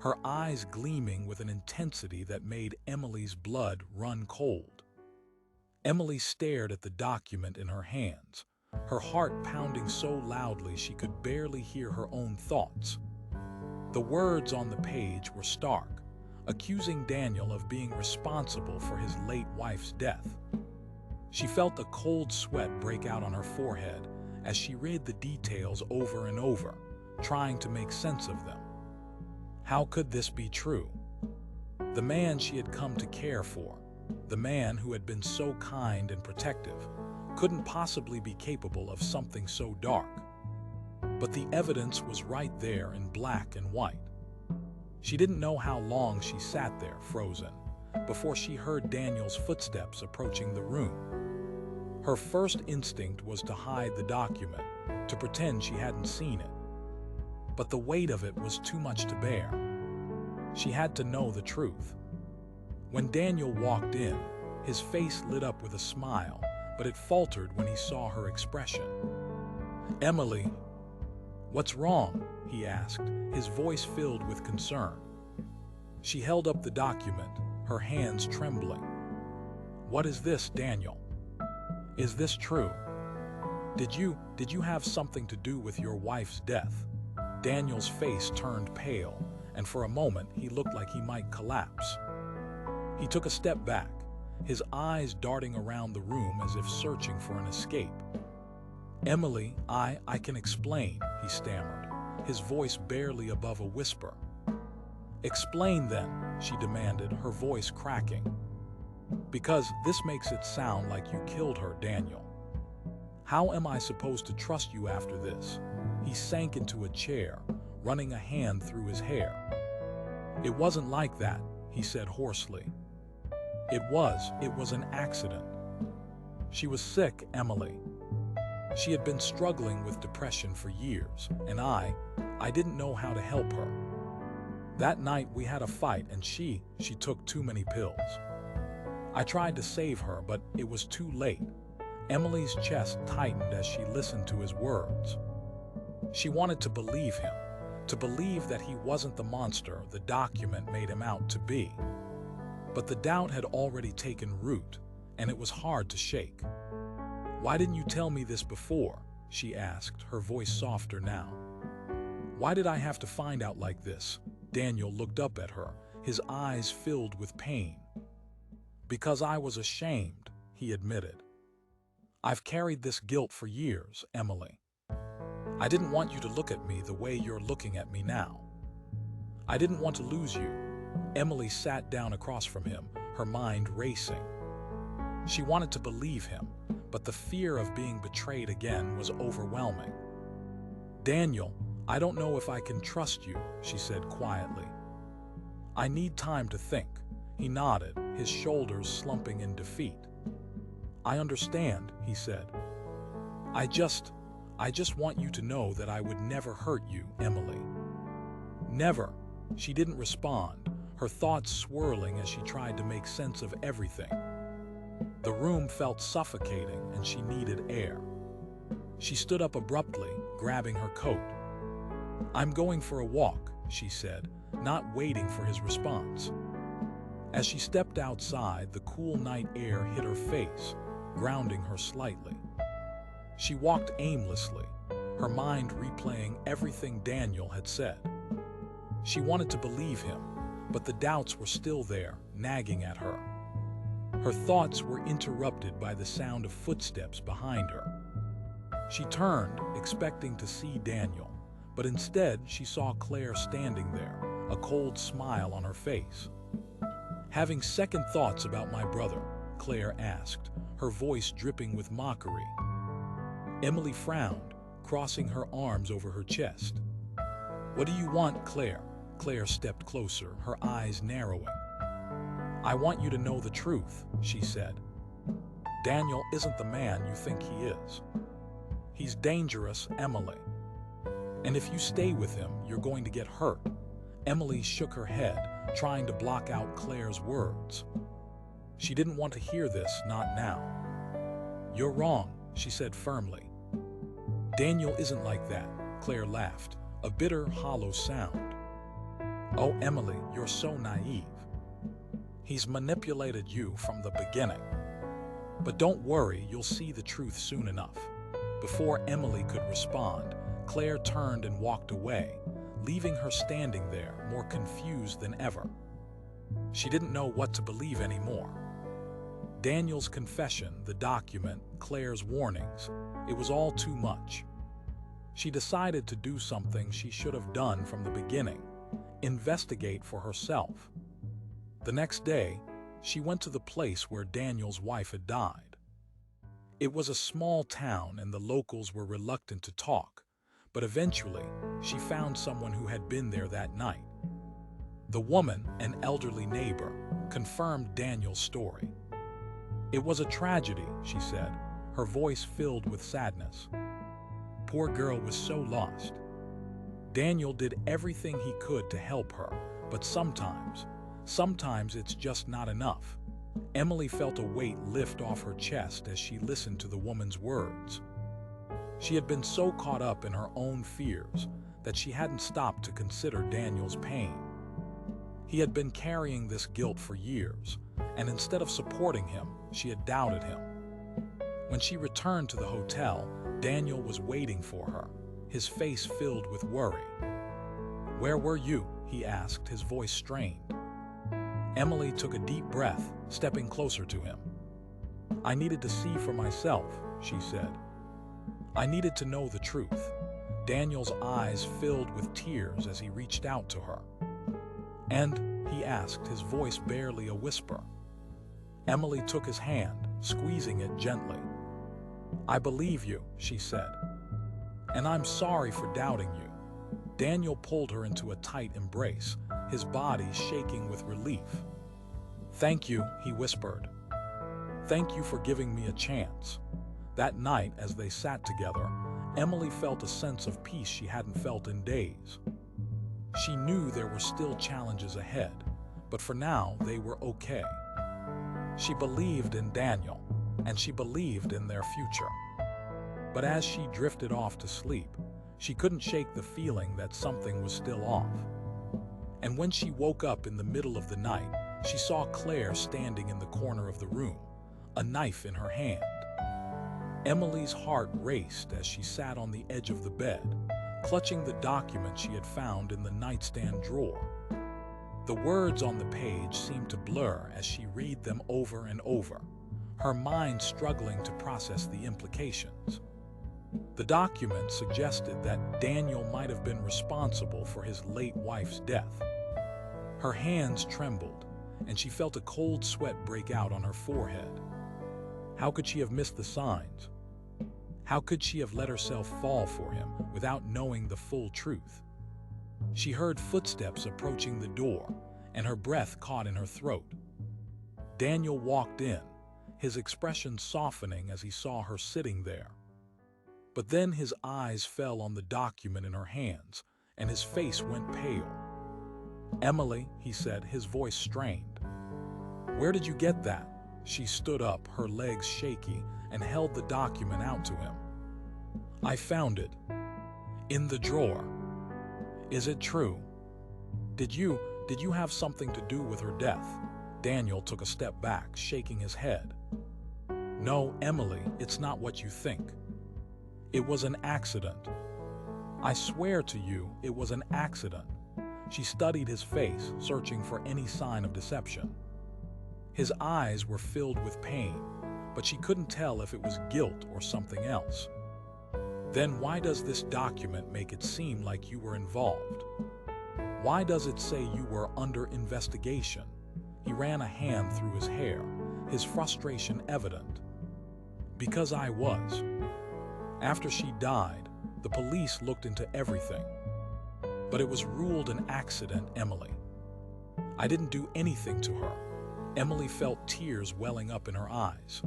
her eyes gleaming with an intensity that made Emily's blood run cold. Emily stared at the document in her hands, her heart pounding so loudly she could barely hear her own thoughts. The words on the page were stark, accusing Daniel of being responsible for his late wife's death. She felt a cold sweat break out on her forehead as she read the details over and over, trying to make sense of them. How could this be true? The man she had come to care for, the man who had been so kind and protective, couldn't possibly be capable of something so dark. But the evidence was right there in black and white. She didn't know how long she sat there, frozen, before she heard Daniel's footsteps approaching the room. Her first instinct was to hide the document, to pretend she hadn't seen it. But the weight of it was too much to bear. She had to know the truth. When Daniel walked in, his face lit up with a smile, but it faltered when he saw her expression. "Emily, what's wrong?" he asked, his voice filled with concern. She held up the document, her hands trembling. "What is this, Daniel? Is this true? Did you have something to do with your wife's death?" Daniel's face turned pale, and for a moment he looked like he might collapse. He took a step back, his eyes darting around the room as if searching for an escape. "Emily, I can explain," he stammered, his voice barely above a whisper. "Explain then," she demanded, her voice cracking. "Because this makes it sound like you killed her, Daniel. How am I supposed to trust you after this?" He sank into a chair, running a hand through his hair. "It wasn't like that," he said hoarsely. It was an accident. She was sick, Emily. She had been struggling with depression for years, and I didn't know how to help her. That night we had a fight and she took too many pills. I tried to save her, but it was too late." Emily's chest tightened as she listened to his words. She wanted to believe him, to believe that he wasn't the monster the document made him out to be. But the doubt had already taken root, and it was hard to shake. "Why didn't you tell me this before?" she asked, her voice softer now. "Why did I have to find out like this?" Daniel looked up at her, his eyes filled with pain. "Because I was ashamed," he admitted. "I've carried this guilt for years, Emily. I didn't want you to look at me the way you're looking at me now. I didn't want to lose you." Emily sat down across from him, her mind racing. She wanted to believe him, but the fear of being betrayed again was overwhelming. "Daniel, I don't know if I can trust you," she said quietly. "I need time to think." He nodded, his shoulders slumping in defeat. "I understand," he said. I just want you to know that I would never hurt you, Emily." "Never." She didn't respond, her thoughts swirling as she tried to make sense of everything. The room felt suffocating and she needed air. She stood up abruptly, grabbing her coat. "I'm going for a walk," she said, not waiting for his response. As she stepped outside, the cool night air hit her face, grounding her slightly. She walked aimlessly, her mind replaying everything Daniel had said. She wanted to believe him, but the doubts were still there, nagging at her. Her thoughts were interrupted by the sound of footsteps behind her. She turned, expecting to see Daniel, but instead she saw Claire standing there, a cold smile on her face. "Having second thoughts about my brother?" Claire asked, her voice dripping with mockery. Emily frowned, crossing her arms over her chest. "What do you want, Claire?" Claire stepped closer, her eyes narrowing. "I want you to know the truth," she said. "Daniel isn't the man you think he is. He's dangerous, Emily. And if you stay with him, you're going to get hurt." Emily shook her head, trying to block out Claire's words. She didn't want to hear this, not now. "You're wrong," she said firmly. "Daniel isn't like that," Claire laughed, a bitter, hollow sound. "Oh, Emily, you're so naive. He's manipulated you from the beginning. But don't worry, you'll see the truth soon enough." Before Emily could respond, Claire turned and walked away, leaving her standing there, more confused than ever. She didn't know what to believe anymore. Daniel's confession, the document, Claire's warnings, it was all too much. She decided to do something she should have done from the beginning: investigate for herself. The next day, she went to the place where Daniel's wife had died. It was a small town and the locals were reluctant to talk, but eventually she found someone who had been there that night. The woman, an elderly neighbor, confirmed Daniel's story. "It was a tragedy," she said, her voice filled with sadness. "Poor girl was so lost. Daniel did everything he could to help her, but sometimes it's just not enough." Emily felt a weight lift off her chest as she listened to the woman's words. She had been so caught up in her own fears that she hadn't stopped to consider Daniel's pain. He had been carrying this guilt for years, and instead of supporting him, she had doubted him. When she returned to the hotel, Daniel was waiting for her, his face filled with worry. "Where were you?" he asked, his voice strained. Emily took a deep breath, stepping closer to him. "I needed to see for myself," she said. "I needed to know the truth." Daniel's eyes filled with tears as he reached out to her. "And?" he asked, his voice barely a whisper. Emily took his hand, squeezing it gently. "I believe you," she said. "And I'm sorry for doubting you." Daniel pulled her into a tight embrace, his body shaking with relief. "Thank you," he whispered. "Thank you for giving me a chance." That night, as they sat together, Emily felt a sense of peace she hadn't felt in days. She knew there were still challenges ahead, but for now they were okay. She believed in Daniel, and she believed in their future. But as she drifted off to sleep, she couldn't shake the feeling that something was still off. And when she woke up in the middle of the night, she saw Claire standing in the corner of the room, a knife in her hand. Emily's heart raced as she sat on the edge of the bed, clutching the document she had found in the nightstand drawer. The words on the page seemed to blur as she read them over and over, her mind struggling to process the implications. The document suggested that Daniel might have been responsible for his late wife's death. Her hands trembled, and she felt a cold sweat break out on her forehead. How could she have missed the signs? How could she have let herself fall for him without knowing the full truth? She heard footsteps approaching the door, and her breath caught in her throat. Daniel walked in, his expression softening as he saw her sitting there. But then his eyes fell on the document in her hands, and his face went pale. "Emily," he said, his voice strained. "Where did you get that?" She stood up, her legs shaky, and held the document out to him. "I found it. In the drawer." "Is it true? Did you have something to do with her death?" Daniel took a step back, shaking his head. "No, Emily, it's not what you think. It was an accident. I swear to you, it was an accident." She studied his face, searching for any sign of deception. His eyes were filled with pain, but she couldn't tell if it was guilt or something else. "Then why does this document make it seem like you were involved? Why does it say you were under investigation?" He ran a hand through his hair, his frustration evident. "Because I was. After she died, the police looked into everything. But it was ruled an accident, Emily. I didn't do anything to her." Emily felt tears welling up in her eyes.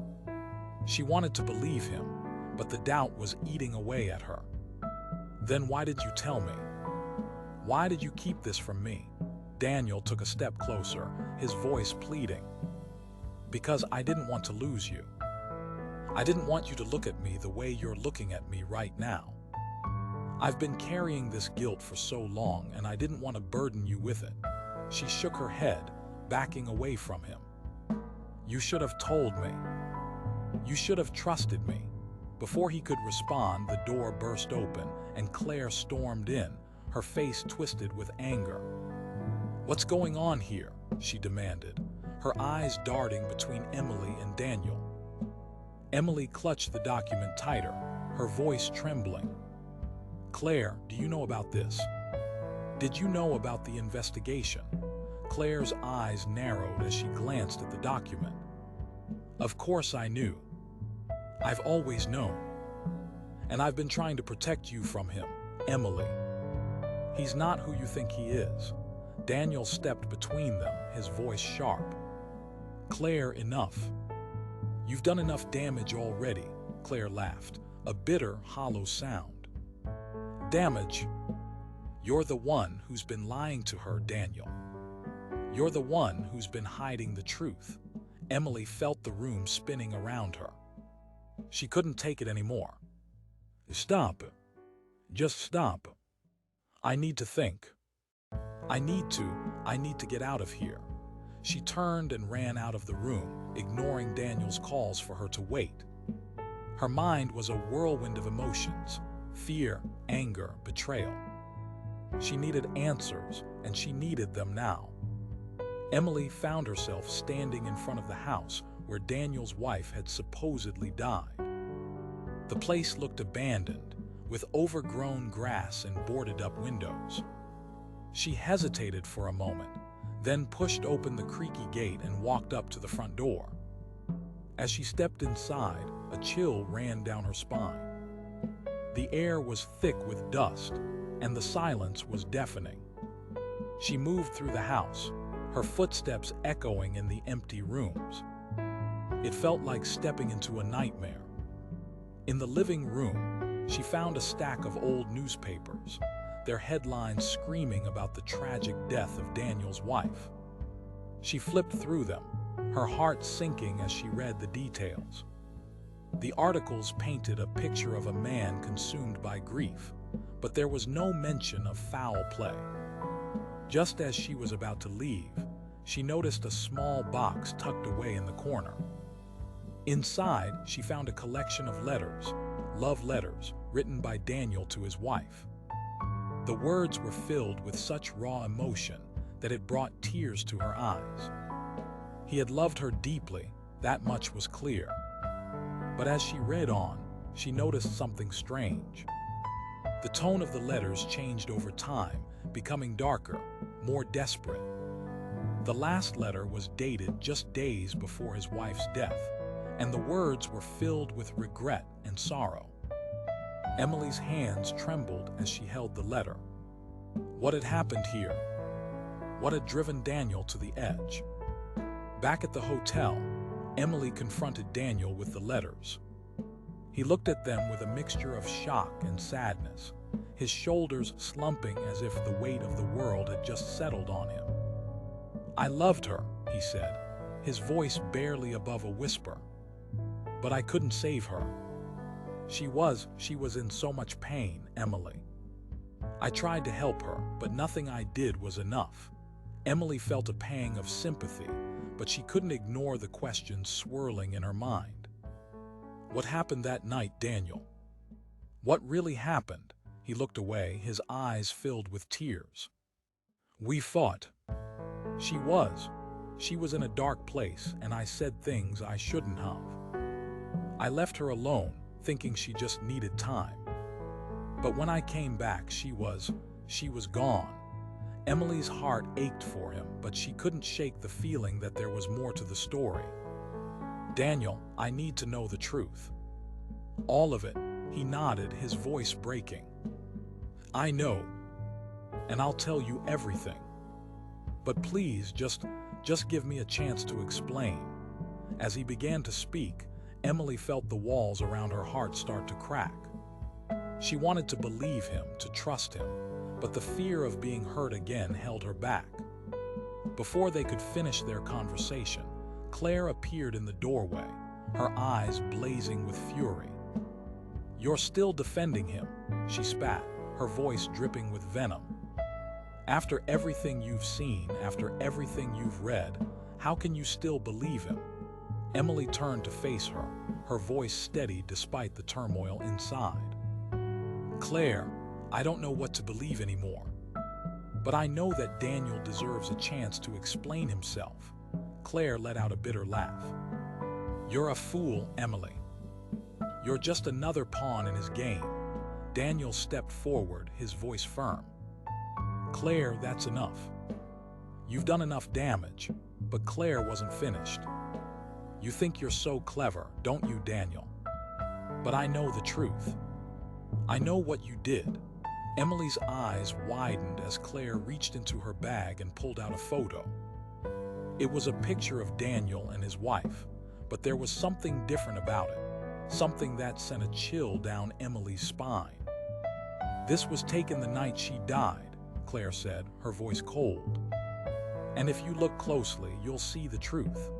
She wanted to believe him, but the doubt was eating away at her. "Then why did you tell me? Why did you keep this from me?" Daniel took a step closer, his voice pleading. "Because I didn't want to lose you. I didn't want you to look at me the way you're looking at me right now. I've been carrying this guilt for so long, and I didn't want to burden you with it." She shook her head, backing away from him. "You should have told me. You should have trusted me." Before he could respond, the door burst open, and Claire stormed in, her face twisted with anger. "What's going on here?" she demanded, her eyes darting between Emily and Daniel. Emily clutched the document tighter, her voice trembling. "Claire, do you know about this? Did you know about the investigation?" Claire's eyes narrowed as she glanced at the document. "Of course I knew. I've always known. And I've been trying to protect you from him, Emily. He's not who you think he is." Daniel stepped between them, his voice sharp. "Claire, enough. You've done enough damage already," Claire laughed, a bitter, hollow sound. "Damage? You're the one who's been lying to her, Daniel. You're the one who's been hiding the truth." Emily felt the room spinning around her. She couldn't take it anymore. "Stop. Just stop. I need to think. I need to get out of here." She turned and ran out of the room, ignoring Daniel's calls for her to wait. Her mind was a whirlwind of emotions: fear, anger, betrayal. She needed answers, and she needed them now. Emily found herself standing in front of the house where Daniel's wife had supposedly died. The place looked abandoned, with overgrown grass and boarded-up windows. She hesitated for a moment, then pushed open the creaky gate and walked up to the front door. As she stepped inside, a chill ran down her spine. The air was thick with dust, and the silence was deafening. She moved through the house, her footsteps echoing in the empty rooms. It felt like stepping into a nightmare. In the living room, she found a stack of old newspapers, their headlines screaming about the tragic death of Daniel's wife. She flipped through them, her heart sinking as she read the details. The articles painted a picture of a man consumed by grief, but there was no mention of foul play. Just as she was about to leave, she noticed a small box tucked away in the corner. Inside, she found a collection of letters, love letters, written by Daniel to his wife. The words were filled with such raw emotion that it brought tears to her eyes. He had loved her deeply, that much was clear. But as she read on, she noticed something strange. The tone of the letters changed over time, becoming darker, more desperate. The last letter was dated just days before his wife's death, and the words were filled with regret and sorrow. Emily's hands trembled as she held the letter. What had happened here? What had driven Daniel to the edge? Back at the hotel, Emily confronted Daniel with the letters. He looked at them with a mixture of shock and sadness, his shoulders slumping as if the weight of the world had just settled on him. "I loved her," he said, his voice barely above a whisper. "But I couldn't save her. She was in so much pain, Emily. I tried to help her, but nothing I did was enough." Emily felt a pang of sympathy, but she couldn't ignore the questions swirling in her mind. What happened that night, Daniel? What really happened? He looked away, his eyes filled with tears. "We fought. She was in a dark place, and I said things I shouldn't have. I left her alone, thinking she just needed time. But when I came back, she was gone." Emily's heart ached for him, but she couldn't shake the feeling that there was more to the story. "Daniel, I need to know the truth." "All of it," he nodded, his voice breaking. "I know, and I'll tell you everything. But please, just give me a chance to explain." As he began to speak, Emily felt the walls around her heart start to crack. She wanted to believe him, to trust him, but the fear of being hurt again held her back. Before they could finish their conversation, Claire appeared in the doorway, her eyes blazing with fury. "You're still defending him," she spat, her voice dripping with venom. "After everything you've seen, after everything you've read, how can you still believe him?" Emily turned to face her, her voice steady despite the turmoil inside. "Claire, I don't know what to believe anymore. But I know that Daniel deserves a chance to explain himself." Claire let out a bitter laugh. "You're a fool, Emily. You're just another pawn in his game." Daniel stepped forward, his voice firm. "Claire, that's enough. You've done enough damage." But Claire wasn't finished. "You think you're so clever, don't you, Daniel? But I know the truth. I know what you did." Emily's eyes widened as Claire reached into her bag and pulled out a photo. It was a picture of Daniel and his wife, but there was something different about it, something that sent a chill down Emily's spine. "This was taken the night she died," Claire said, her voice cold. "And if you look closely, you'll see the truth."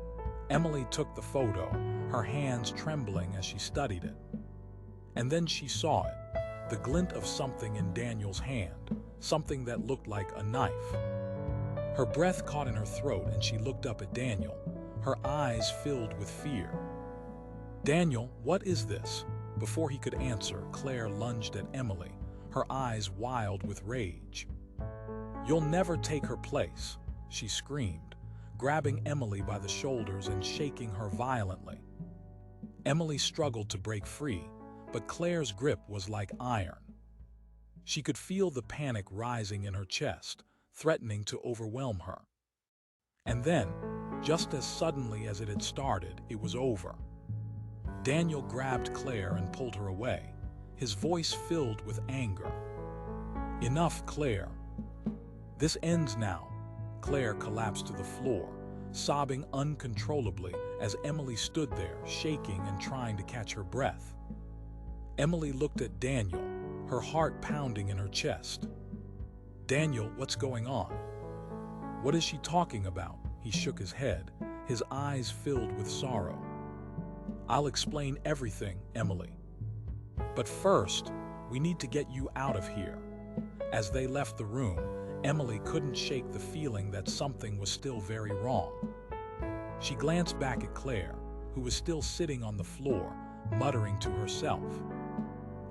Emily took the photo, her hands trembling as she studied it. And then she saw it, the glint of something in Daniel's hand, something that looked like a knife. Her breath caught in her throat and she looked up at Daniel, her eyes filled with fear. "Daniel, what is this?" Before he could answer, Claire lunged at Emily, her eyes wild with rage. "You'll never take her place," she screamed, grabbing Emily by the shoulders and shaking her violently. Emily struggled to break free, but Claire's grip was like iron. She could feel the panic rising in her chest, threatening to overwhelm her. And then, just as suddenly as it had started, it was over. Daniel grabbed Claire and pulled her away, his voice filled with anger. "Enough, Claire. This ends now." Claire collapsed to the floor, sobbing uncontrollably as Emily stood there, shaking and trying to catch her breath. Emily looked at Daniel, her heart pounding in her chest. "Daniel, what's going on? What is she talking about?" He shook his head, his eyes filled with sorrow. "I'll explain everything, Emily. But first, we need to get you out of here." As they left the room, Emily couldn't shake the feeling that something was still very wrong. She glanced back at Claire, who was still sitting on the floor, muttering to herself.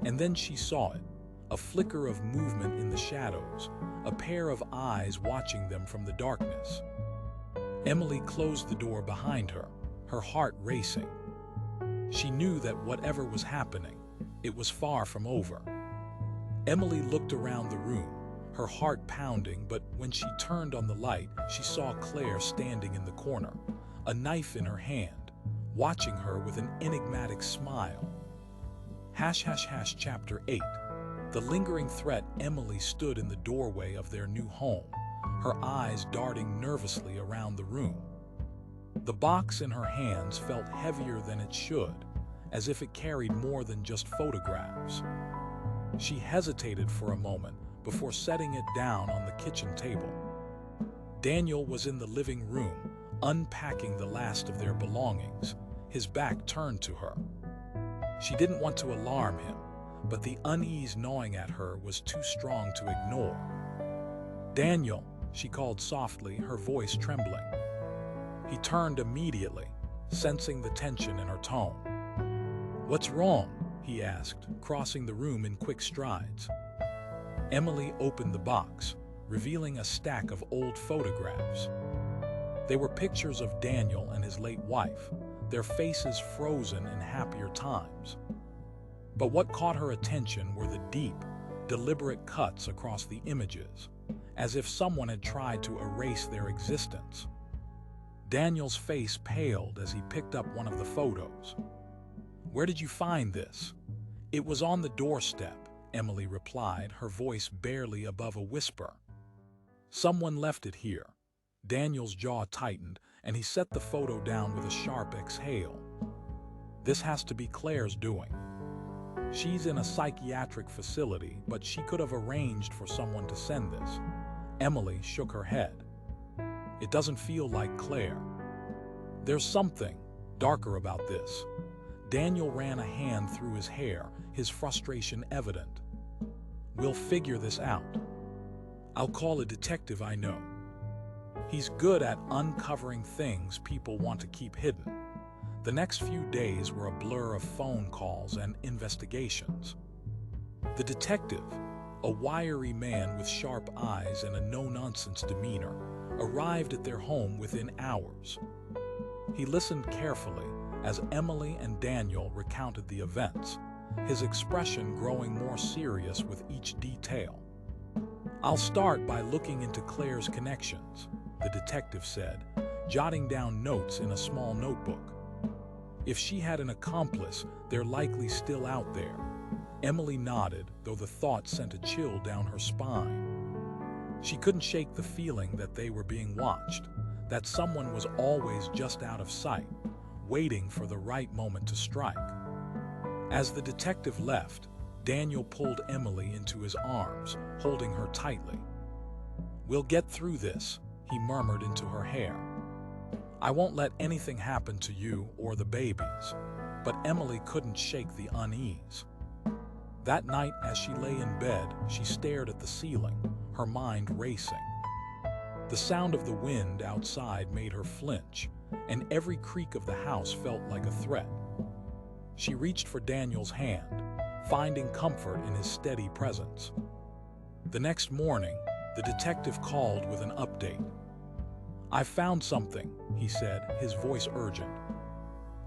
And then she saw it, a flicker of movement in the shadows, a pair of eyes watching them from the darkness. Emily closed the door behind her, her heart racing. She knew that whatever was happening, it was far from over. Emily looked around the room, her heart pounding, but when she turned on the light, she saw Claire standing in the corner, a knife in her hand, watching her with an enigmatic smile. Chapter 8. The lingering threat. Emily stood in the doorway of their new home, her eyes darting nervously around the room. The box in her hands felt heavier than it should, as if it carried more than just photographs. She hesitated for a moment before setting it down on the kitchen table. Daniel was in the living room, unpacking the last of their belongings, his back turned to her. She didn't want to alarm him, but the unease gnawing at her was too strong to ignore. "Daniel," she called softly, her voice trembling. He turned immediately, sensing the tension in her tone. "What's wrong?" he asked, crossing the room in quick strides. Emily opened the box, revealing a stack of old photographs. They were pictures of Daniel and his late wife, their faces frozen in happier times. But what caught her attention were the deep, deliberate cuts across the images, as if someone had tried to erase their existence. Daniel's face paled as he picked up one of the photos. "Where did you find this?" "It was on the doorstep," Emily replied, her voice barely above a whisper. "Someone left it here." Daniel's jaw tightened, and he set the photo down with a sharp exhale. "This has to be Claire's doing. She's in a psychiatric facility, but she could have arranged for someone to send this." Emily shook her head. "It doesn't feel like Claire. There's something darker about this." Daniel ran a hand through his hair, his frustration evident. "We'll figure this out. I'll call a detective I know. He's good at uncovering things people want to keep hidden." The next few days were a blur of phone calls and investigations. The detective, a wiry man with sharp eyes and a no-nonsense demeanor, arrived at their home within hours. He listened carefully as Emily and Daniel recounted the events, his expression growing more serious with each detail. "I'll start by looking into Claire's connections," the detective said, jotting down notes in a small notebook. "If she had an accomplice, they're likely still out there." Emily nodded, though the thought sent a chill down her spine. She couldn't shake the feeling that they were being watched, that someone was always just out of sight, waiting for the right moment to strike. As the detective left, Daniel pulled Emily into his arms, holding her tightly. "We'll get through this," he murmured into her hair. "I won't let anything happen to you or the babies." But Emily couldn't shake the unease. That night, as she lay in bed, she stared at the ceiling, her mind racing. The sound of the wind outside made her flinch, and every creak of the house felt like a threat. She reached for Daniel's hand, finding comfort in his steady presence. The next morning, the detective called with an update. "I found something," he said, his voice urgent.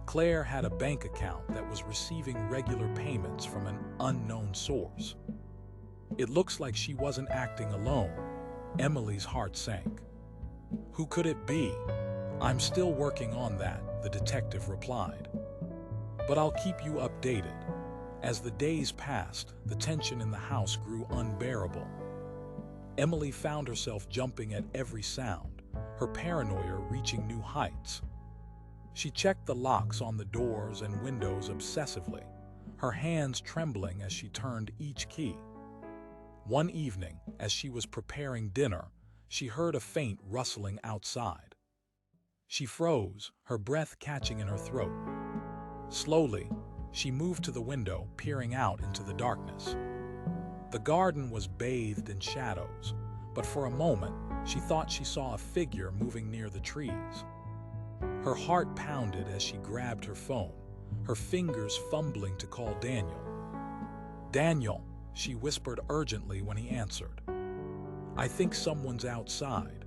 Claire had a bank account that was receiving regular payments from an unknown source. "It looks like she wasn't acting alone." Emily's heart sank. "Who could it be?" "I'm still working on that," the detective replied. "But I'll keep you updated." As the days passed, the tension in the house grew unbearable. Emily found herself jumping at every sound, her paranoia reaching new heights. She checked the locks on the doors and windows obsessively, her hands trembling as she turned each key. One evening, as she was preparing dinner, she heard a faint rustling outside. She froze, her breath catching in her throat. Slowly, she moved to the window, peering out into the darkness. The garden was bathed in shadows, but for a moment, she thought she saw a figure moving near the trees. Her heart pounded as she grabbed her phone, her fingers fumbling to call Daniel. "Daniel," she whispered urgently when he answered. "I think someone's outside."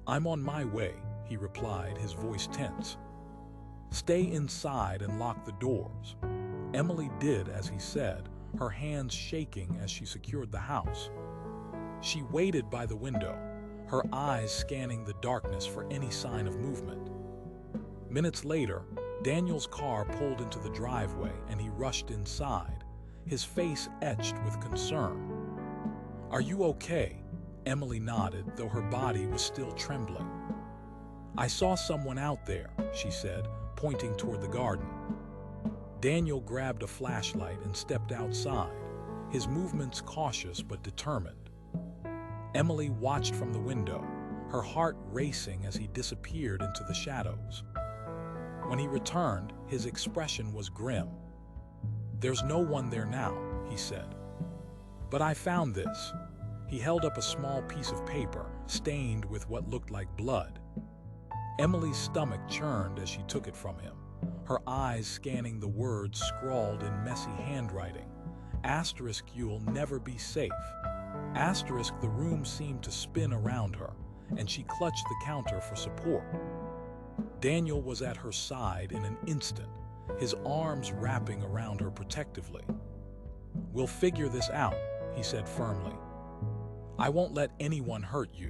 "I'm on my way," he replied, his voice tense. "Stay inside and lock the doors." Emily did as he said, her hands shaking as she secured the house. She waited by the window, her eyes scanning the darkness for any sign of movement. Minutes later, Daniel's car pulled into the driveway and he rushed inside, his face etched with concern. "Are you okay?" Emily nodded, though her body was still trembling. "I saw someone out there," she said, pointing toward the garden. Daniel grabbed a flashlight and stepped outside, his movements cautious but determined. Emily watched from the window, her heart racing as he disappeared into the shadows. When he returned, his expression was grim. "There's no one there now," he said. "But I found this." He held up a small piece of paper, stained with what looked like blood. Emily's stomach churned as she took it from him, her eyes scanning the words scrawled in messy handwriting. Asterisk, "You'll never be safe." Asterisk, the room seemed to spin around her, and she clutched the counter for support. Daniel was at her side in an instant, his arms wrapping around her protectively. "We'll figure this out," he said firmly. "I won't let anyone hurt you."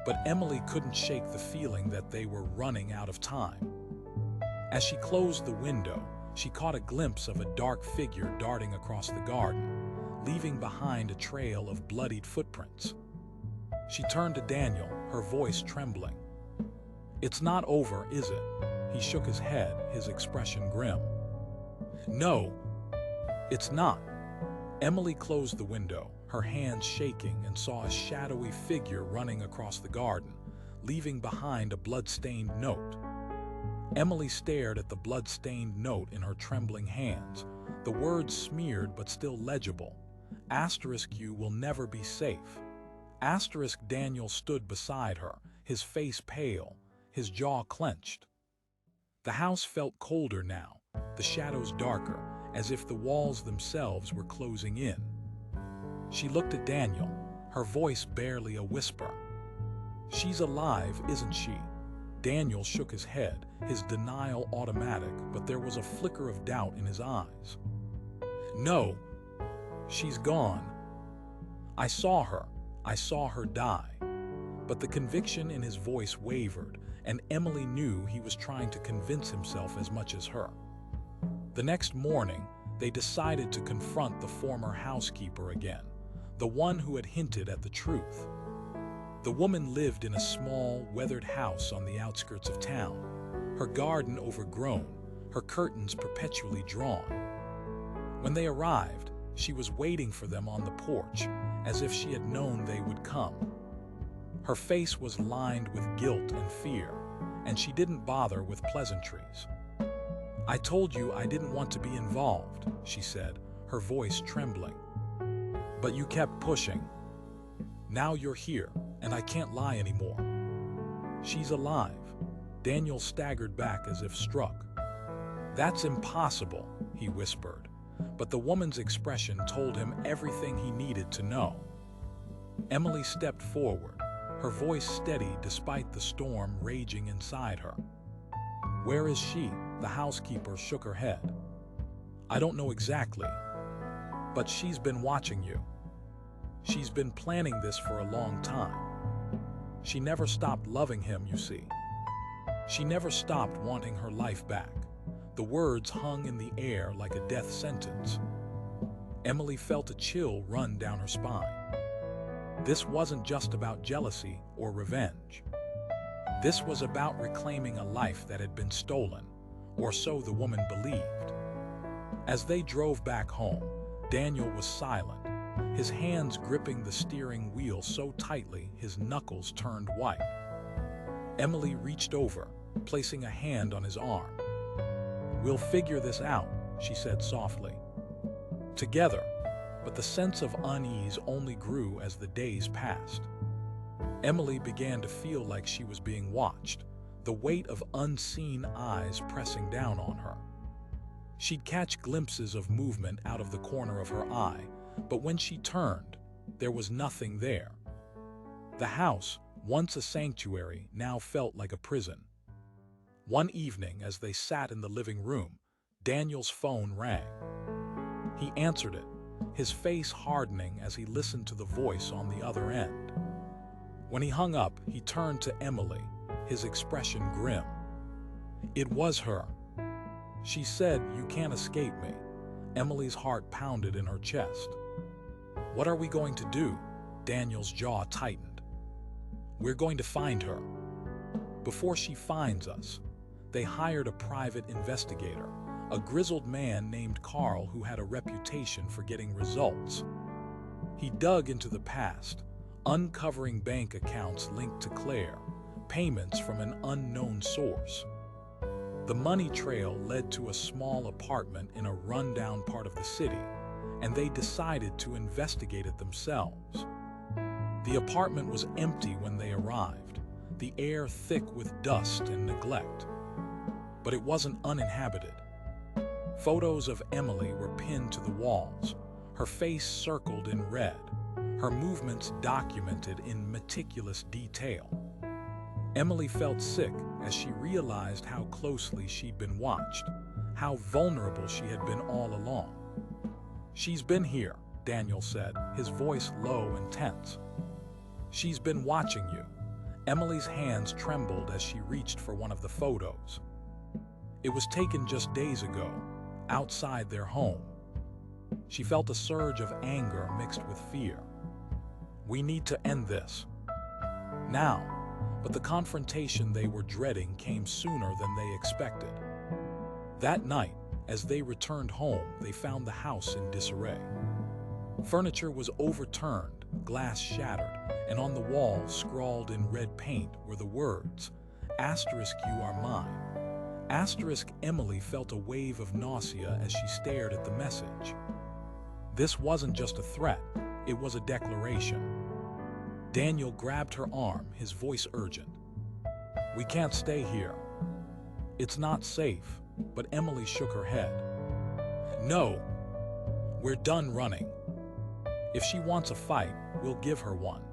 But Emily couldn't shake the feeling that they were running out of time. As she closed the window, she caught a glimpse of a dark figure darting across the garden, leaving behind a trail of bloodied footprints. She turned to Daniel, her voice trembling. "It's not over, is it?" He shook his head, his expression grim. "No, it's not." Emily closed the window, her hands shaking, and saw a shadowy figure running across the garden, leaving behind a blood-stained note. Emily stared at the blood-stained note in her trembling hands, the words smeared but still legible. Asterisk, "You will never be safe." Asterisk, Daniel stood beside her, his face pale, his jaw clenched. The house felt colder now, the shadows darker, as if the walls themselves were closing in. She looked at Daniel, her voice barely a whisper. "She's alive, isn't she?" Daniel shook his head, his denial automatic, but there was a flicker of doubt in his eyes. "No, she's gone. I saw her die." But the conviction in his voice wavered, and Emily knew he was trying to convince himself as much as her. The next morning, they decided to confront the former housekeeper again, the one who had hinted at the truth. The woman lived in a small, weathered house on the outskirts of town, her garden overgrown, her curtains perpetually drawn. When they arrived, she was waiting for them on the porch, as if she had known they would come. Her face was lined with guilt and fear, and she didn't bother with pleasantries. "I told you I didn't want to be involved," she said, her voice trembling. "But you kept pushing. Now you're here, and I can't lie anymore." She's alive. Daniel staggered back as if struck. That's impossible, he whispered, but the woman's expression told him everything he needed to know. Emily stepped forward, her voice steady despite the storm raging inside her. Where is she? The housekeeper shook her head. I don't know exactly, but she's been watching you. She's been planning this for a long time. She never stopped loving him, you see. She never stopped wanting her life back. The words hung in the air like a death sentence. Emily felt a chill run down her spine. This wasn't just about jealousy or revenge. This was about reclaiming a life that had been stolen, or so the woman believed. As they drove back home, Daniel was silent, his hands gripping the steering wheel so tightly his knuckles turned white. Emily reached over, placing a hand on his arm. We'll figure this out, she said softly. Together, but the sense of unease only grew as the days passed. Emily began to feel like she was being watched, the weight of unseen eyes pressing down on her. She'd catch glimpses of movement out of the corner of her eye, but when she turned, there was nothing there. The house, once a sanctuary, now felt like a prison. One evening, as they sat in the living room, Daniel's phone rang. He answered it, his face hardening as he listened to the voice on the other end. When he hung up, he turned to Emily, his expression grim. It was her. She said, "You can't escape me." Emily's heart pounded in her chest. What are we going to do? Daniel's jaw tightened. We're going to find her. Before she finds us, they hired a private investigator, a grizzled man named Carl who had a reputation for getting results. He dug into the past, uncovering bank accounts linked to Claire, payments from an unknown source. The money trail led to a small apartment in a rundown part of the city, and they decided to investigate it themselves. The apartment was empty when they arrived, the air thick with dust and neglect. But it wasn't uninhabited. Photos of Emily were pinned to the walls, her face circled in red, her movements documented in meticulous detail. Emily felt sick as she realized how closely she'd been watched, how vulnerable she had been all along. She's been here, Daniel said, his voice low and tense. She's been watching you. Emily's hands trembled as she reached for one of the photos. It was taken just days ago, outside their home. She felt a surge of anger mixed with fear. We need to end this. Now, but the confrontation they were dreading came sooner than they expected. That night, as they returned home, they found the house in disarray. Furniture was overturned, glass shattered, and on the wall, scrawled in red paint, were the words, "Asterisk, you are mine." Asterisk. Emily felt a wave of nausea as she stared at the message. This wasn't just a threat, it was a declaration. Daniel grabbed her arm, his voice urgent. We can't stay here. It's not safe, but Emily shook her head. No, we're done running. If she wants a fight, we'll give her one.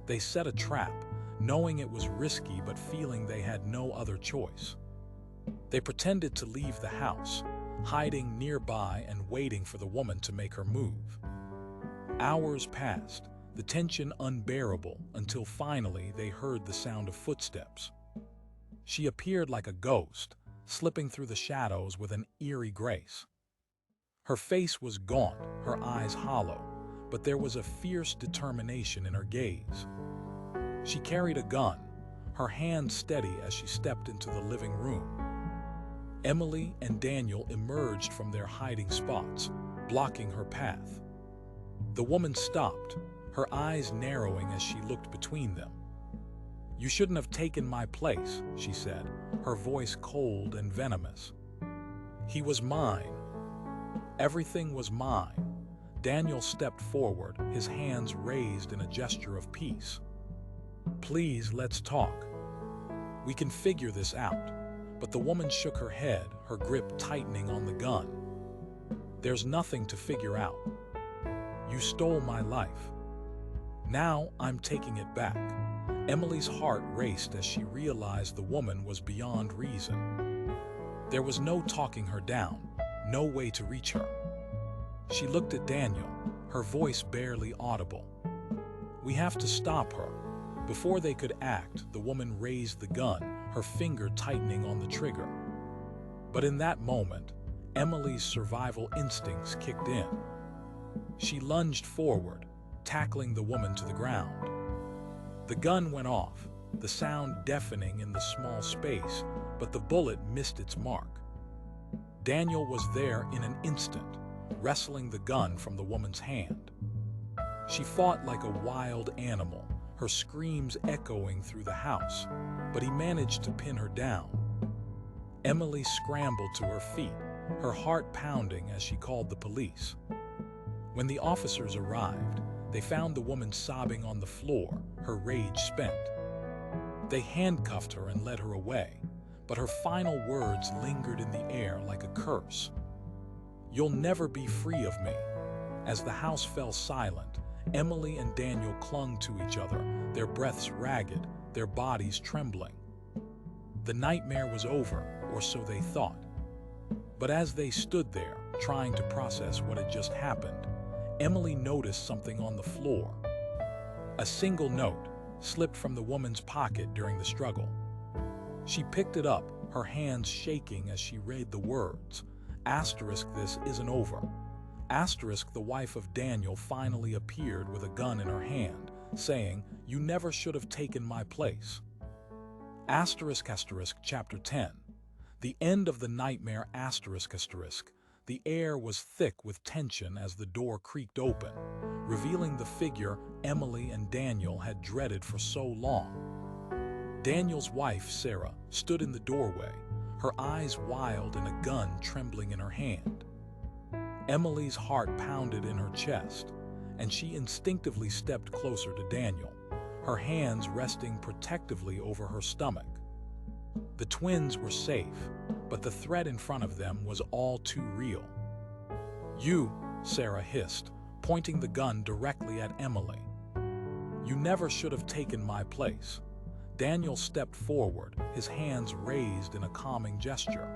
They set a trap, knowing it was risky but feeling they had no other choice. They pretended to leave the house, hiding nearby and waiting for the woman to make her move. Hours passed, the tension unbearable, until finally they heard the sound of footsteps. She appeared like a ghost, slipping through the shadows with an eerie grace. Her face was gaunt, her eyes hollow, but there was a fierce determination in her gaze. She carried a gun, her hand steady as she stepped into the living room. Emily and Daniel emerged from their hiding spots, blocking her path. The woman stopped, her eyes narrowing as she looked between them. You shouldn't have taken my place, she said, her voice cold and venomous. He was mine. Everything was mine. Daniel stepped forward, his hands raised in a gesture of peace. Please, let's talk. We can figure this out. But the woman shook her head, her grip tightening on the gun. There's nothing to figure out. You stole my life. Now I'm taking it back. Emily's heart raced as she realized the woman was beyond reason. There was no talking her down, no way to reach her. She looked at Daniel, her voice barely audible. We have to stop her. Before they could act, the woman raised the gun, her finger tightening on the trigger. But in that moment, Emily's survival instincts kicked in. She lunged forward, tackling the woman to the ground. The gun went off, the sound deafening in the small space, but the bullet missed its mark. Daniel was there in an instant, wresting the gun from the woman's hand. She fought like a wild animal, her screams echoing through the house, but he managed to pin her down. Emily scrambled to her feet, her heart pounding as she called the police. When the officers arrived, they found the woman sobbing on the floor, her rage spent. They handcuffed her and led her away, but her final words lingered in the air like a curse. "You'll never be free of me." As the house fell silent, Emily and Daniel clung to each other, their breaths ragged, their bodies trembling. The nightmare was over, or so they thought. But as they stood there, trying to process what had just happened, Emily noticed something on the floor. A single note slipped from the woman's pocket during the struggle. She picked it up, her hands shaking as she read the words, "This isn't over." The wife of Daniel finally appeared with a gun in her hand, saying, "You never should have taken my place." Chapter 10. The end of the nightmare. The air was thick with tension as the door creaked open, revealing the figure Emily and Daniel had dreaded for so long. Daniel's wife, Sarah, stood in the doorway, her eyes wild and a gun trembling in her hand. Emily's heart pounded in her chest, and she instinctively stepped closer to Daniel, her hands resting protectively over her stomach. The twins were safe, but the threat in front of them was all too real. "You," Sarah hissed, pointing the gun directly at Emily. "You never should have taken my place." Daniel stepped forward, his hands raised in a calming gesture.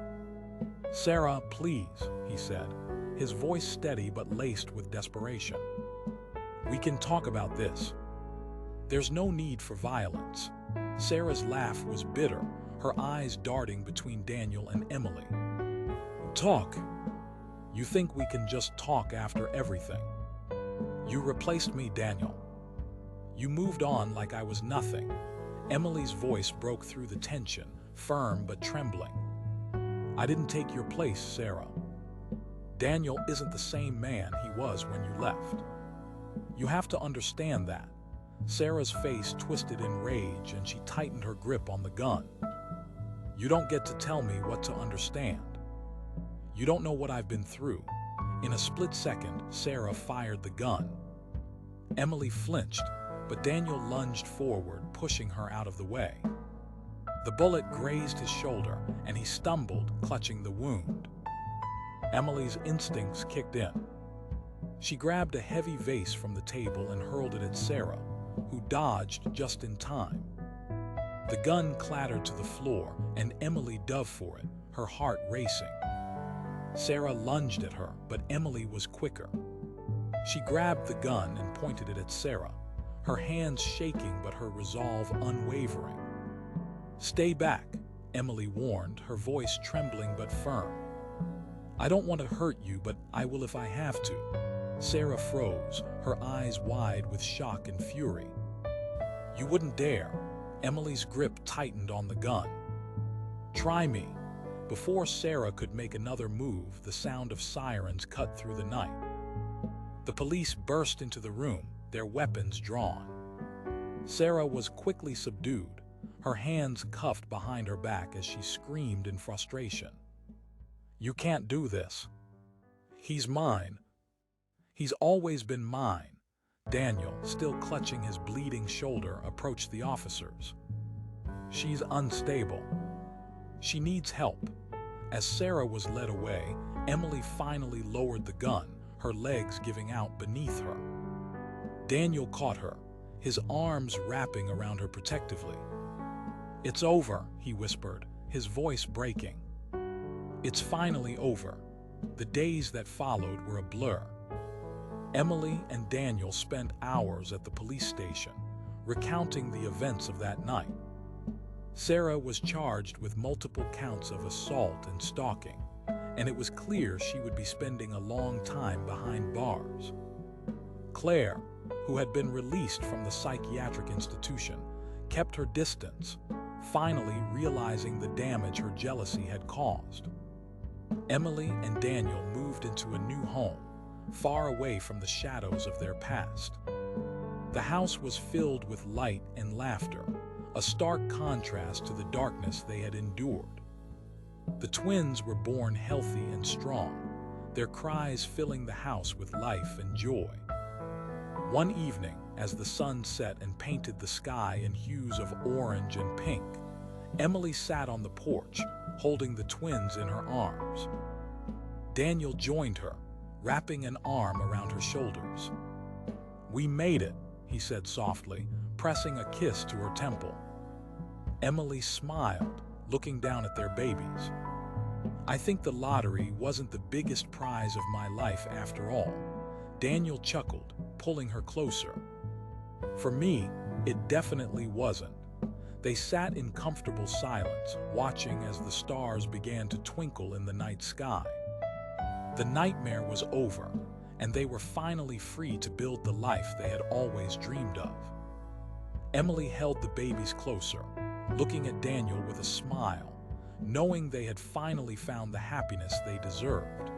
"Sarah, please," he said, his voice steady but laced with desperation. "We can talk about this. There's no need for violence." Sarah's laugh was bitter, her eyes darting between Daniel and Emily. "Talk? You think we can just talk after everything? You replaced me, Daniel. You moved on like I was nothing." Emily's voice broke through the tension, firm but trembling. "I didn't take your place, Sarah. Daniel isn't the same man he was when you left. You have to understand that." Sarah's face twisted in rage and she tightened her grip on the gun. "You don't get to tell me what to understand. You don't know what I've been through." In a split second, Sarah fired the gun. Emily flinched, but Daniel lunged forward, pushing her out of the way. The bullet grazed his shoulder, and he stumbled, clutching the wound. Emily's instincts kicked in. She grabbed a heavy vase from the table and hurled it at Sarah, who dodged just in time. The gun clattered to the floor, and Emily dove for it, her heart racing. Sarah lunged at her, but Emily was quicker. She grabbed the gun and pointed it at Sarah, her hands shaking but her resolve unwavering. "Stay back," Emily warned, her voice trembling but firm. "I don't want to hurt you, but I will if I have to." Sarah froze, her eyes wide with shock and fury. "You wouldn't dare." Emily's grip tightened on the gun. "Try me." Before Sarah could make another move, the sound of sirens cut through the night. The police burst into the room, their weapons drawn. Sarah was quickly subdued, her hands cuffed behind her back as she screamed in frustration. "You can't do this. He's mine. He's always been mine." Daniel, still clutching his bleeding shoulder, approached the officers. She's unstable. She needs help. As Sarah was led away, Emily finally lowered the gun, her legs giving out beneath her. Daniel caught her, his arms wrapping around her protectively. "It's over," he whispered, his voice breaking. It's finally over. The days that followed were a blur. Emily and Daniel spent hours at the police station, recounting the events of that night. Sarah was charged with multiple counts of assault and stalking, and it was clear she would be spending a long time behind bars. Claire, who had been released from the psychiatric institution, kept her distance, finally realizing the damage her jealousy had caused. Emily and Daniel moved into a new home, far away from the shadows of their past. The house was filled with light and laughter, a stark contrast to the darkness they had endured. The twins were born healthy and strong, their cries filling the house with life and joy. One evening, as the sun set and painted the sky in hues of orange and pink, Emily sat on the porch, holding the twins in her arms. Daniel joined her, wrapping an arm around her shoulders. "We made it," he said softly, pressing a kiss to her temple. Emily smiled, looking down at their babies. "I think the lottery wasn't the biggest prize of my life after all," Daniel chuckled, pulling her closer. "For me, it definitely wasn't." They sat in comfortable silence, watching as the stars began to twinkle in the night sky. The nightmare was over, and they were finally free to build the life they had always dreamed of. Emily held the babies closer, looking at Daniel with a smile, knowing they had finally found the happiness they deserved.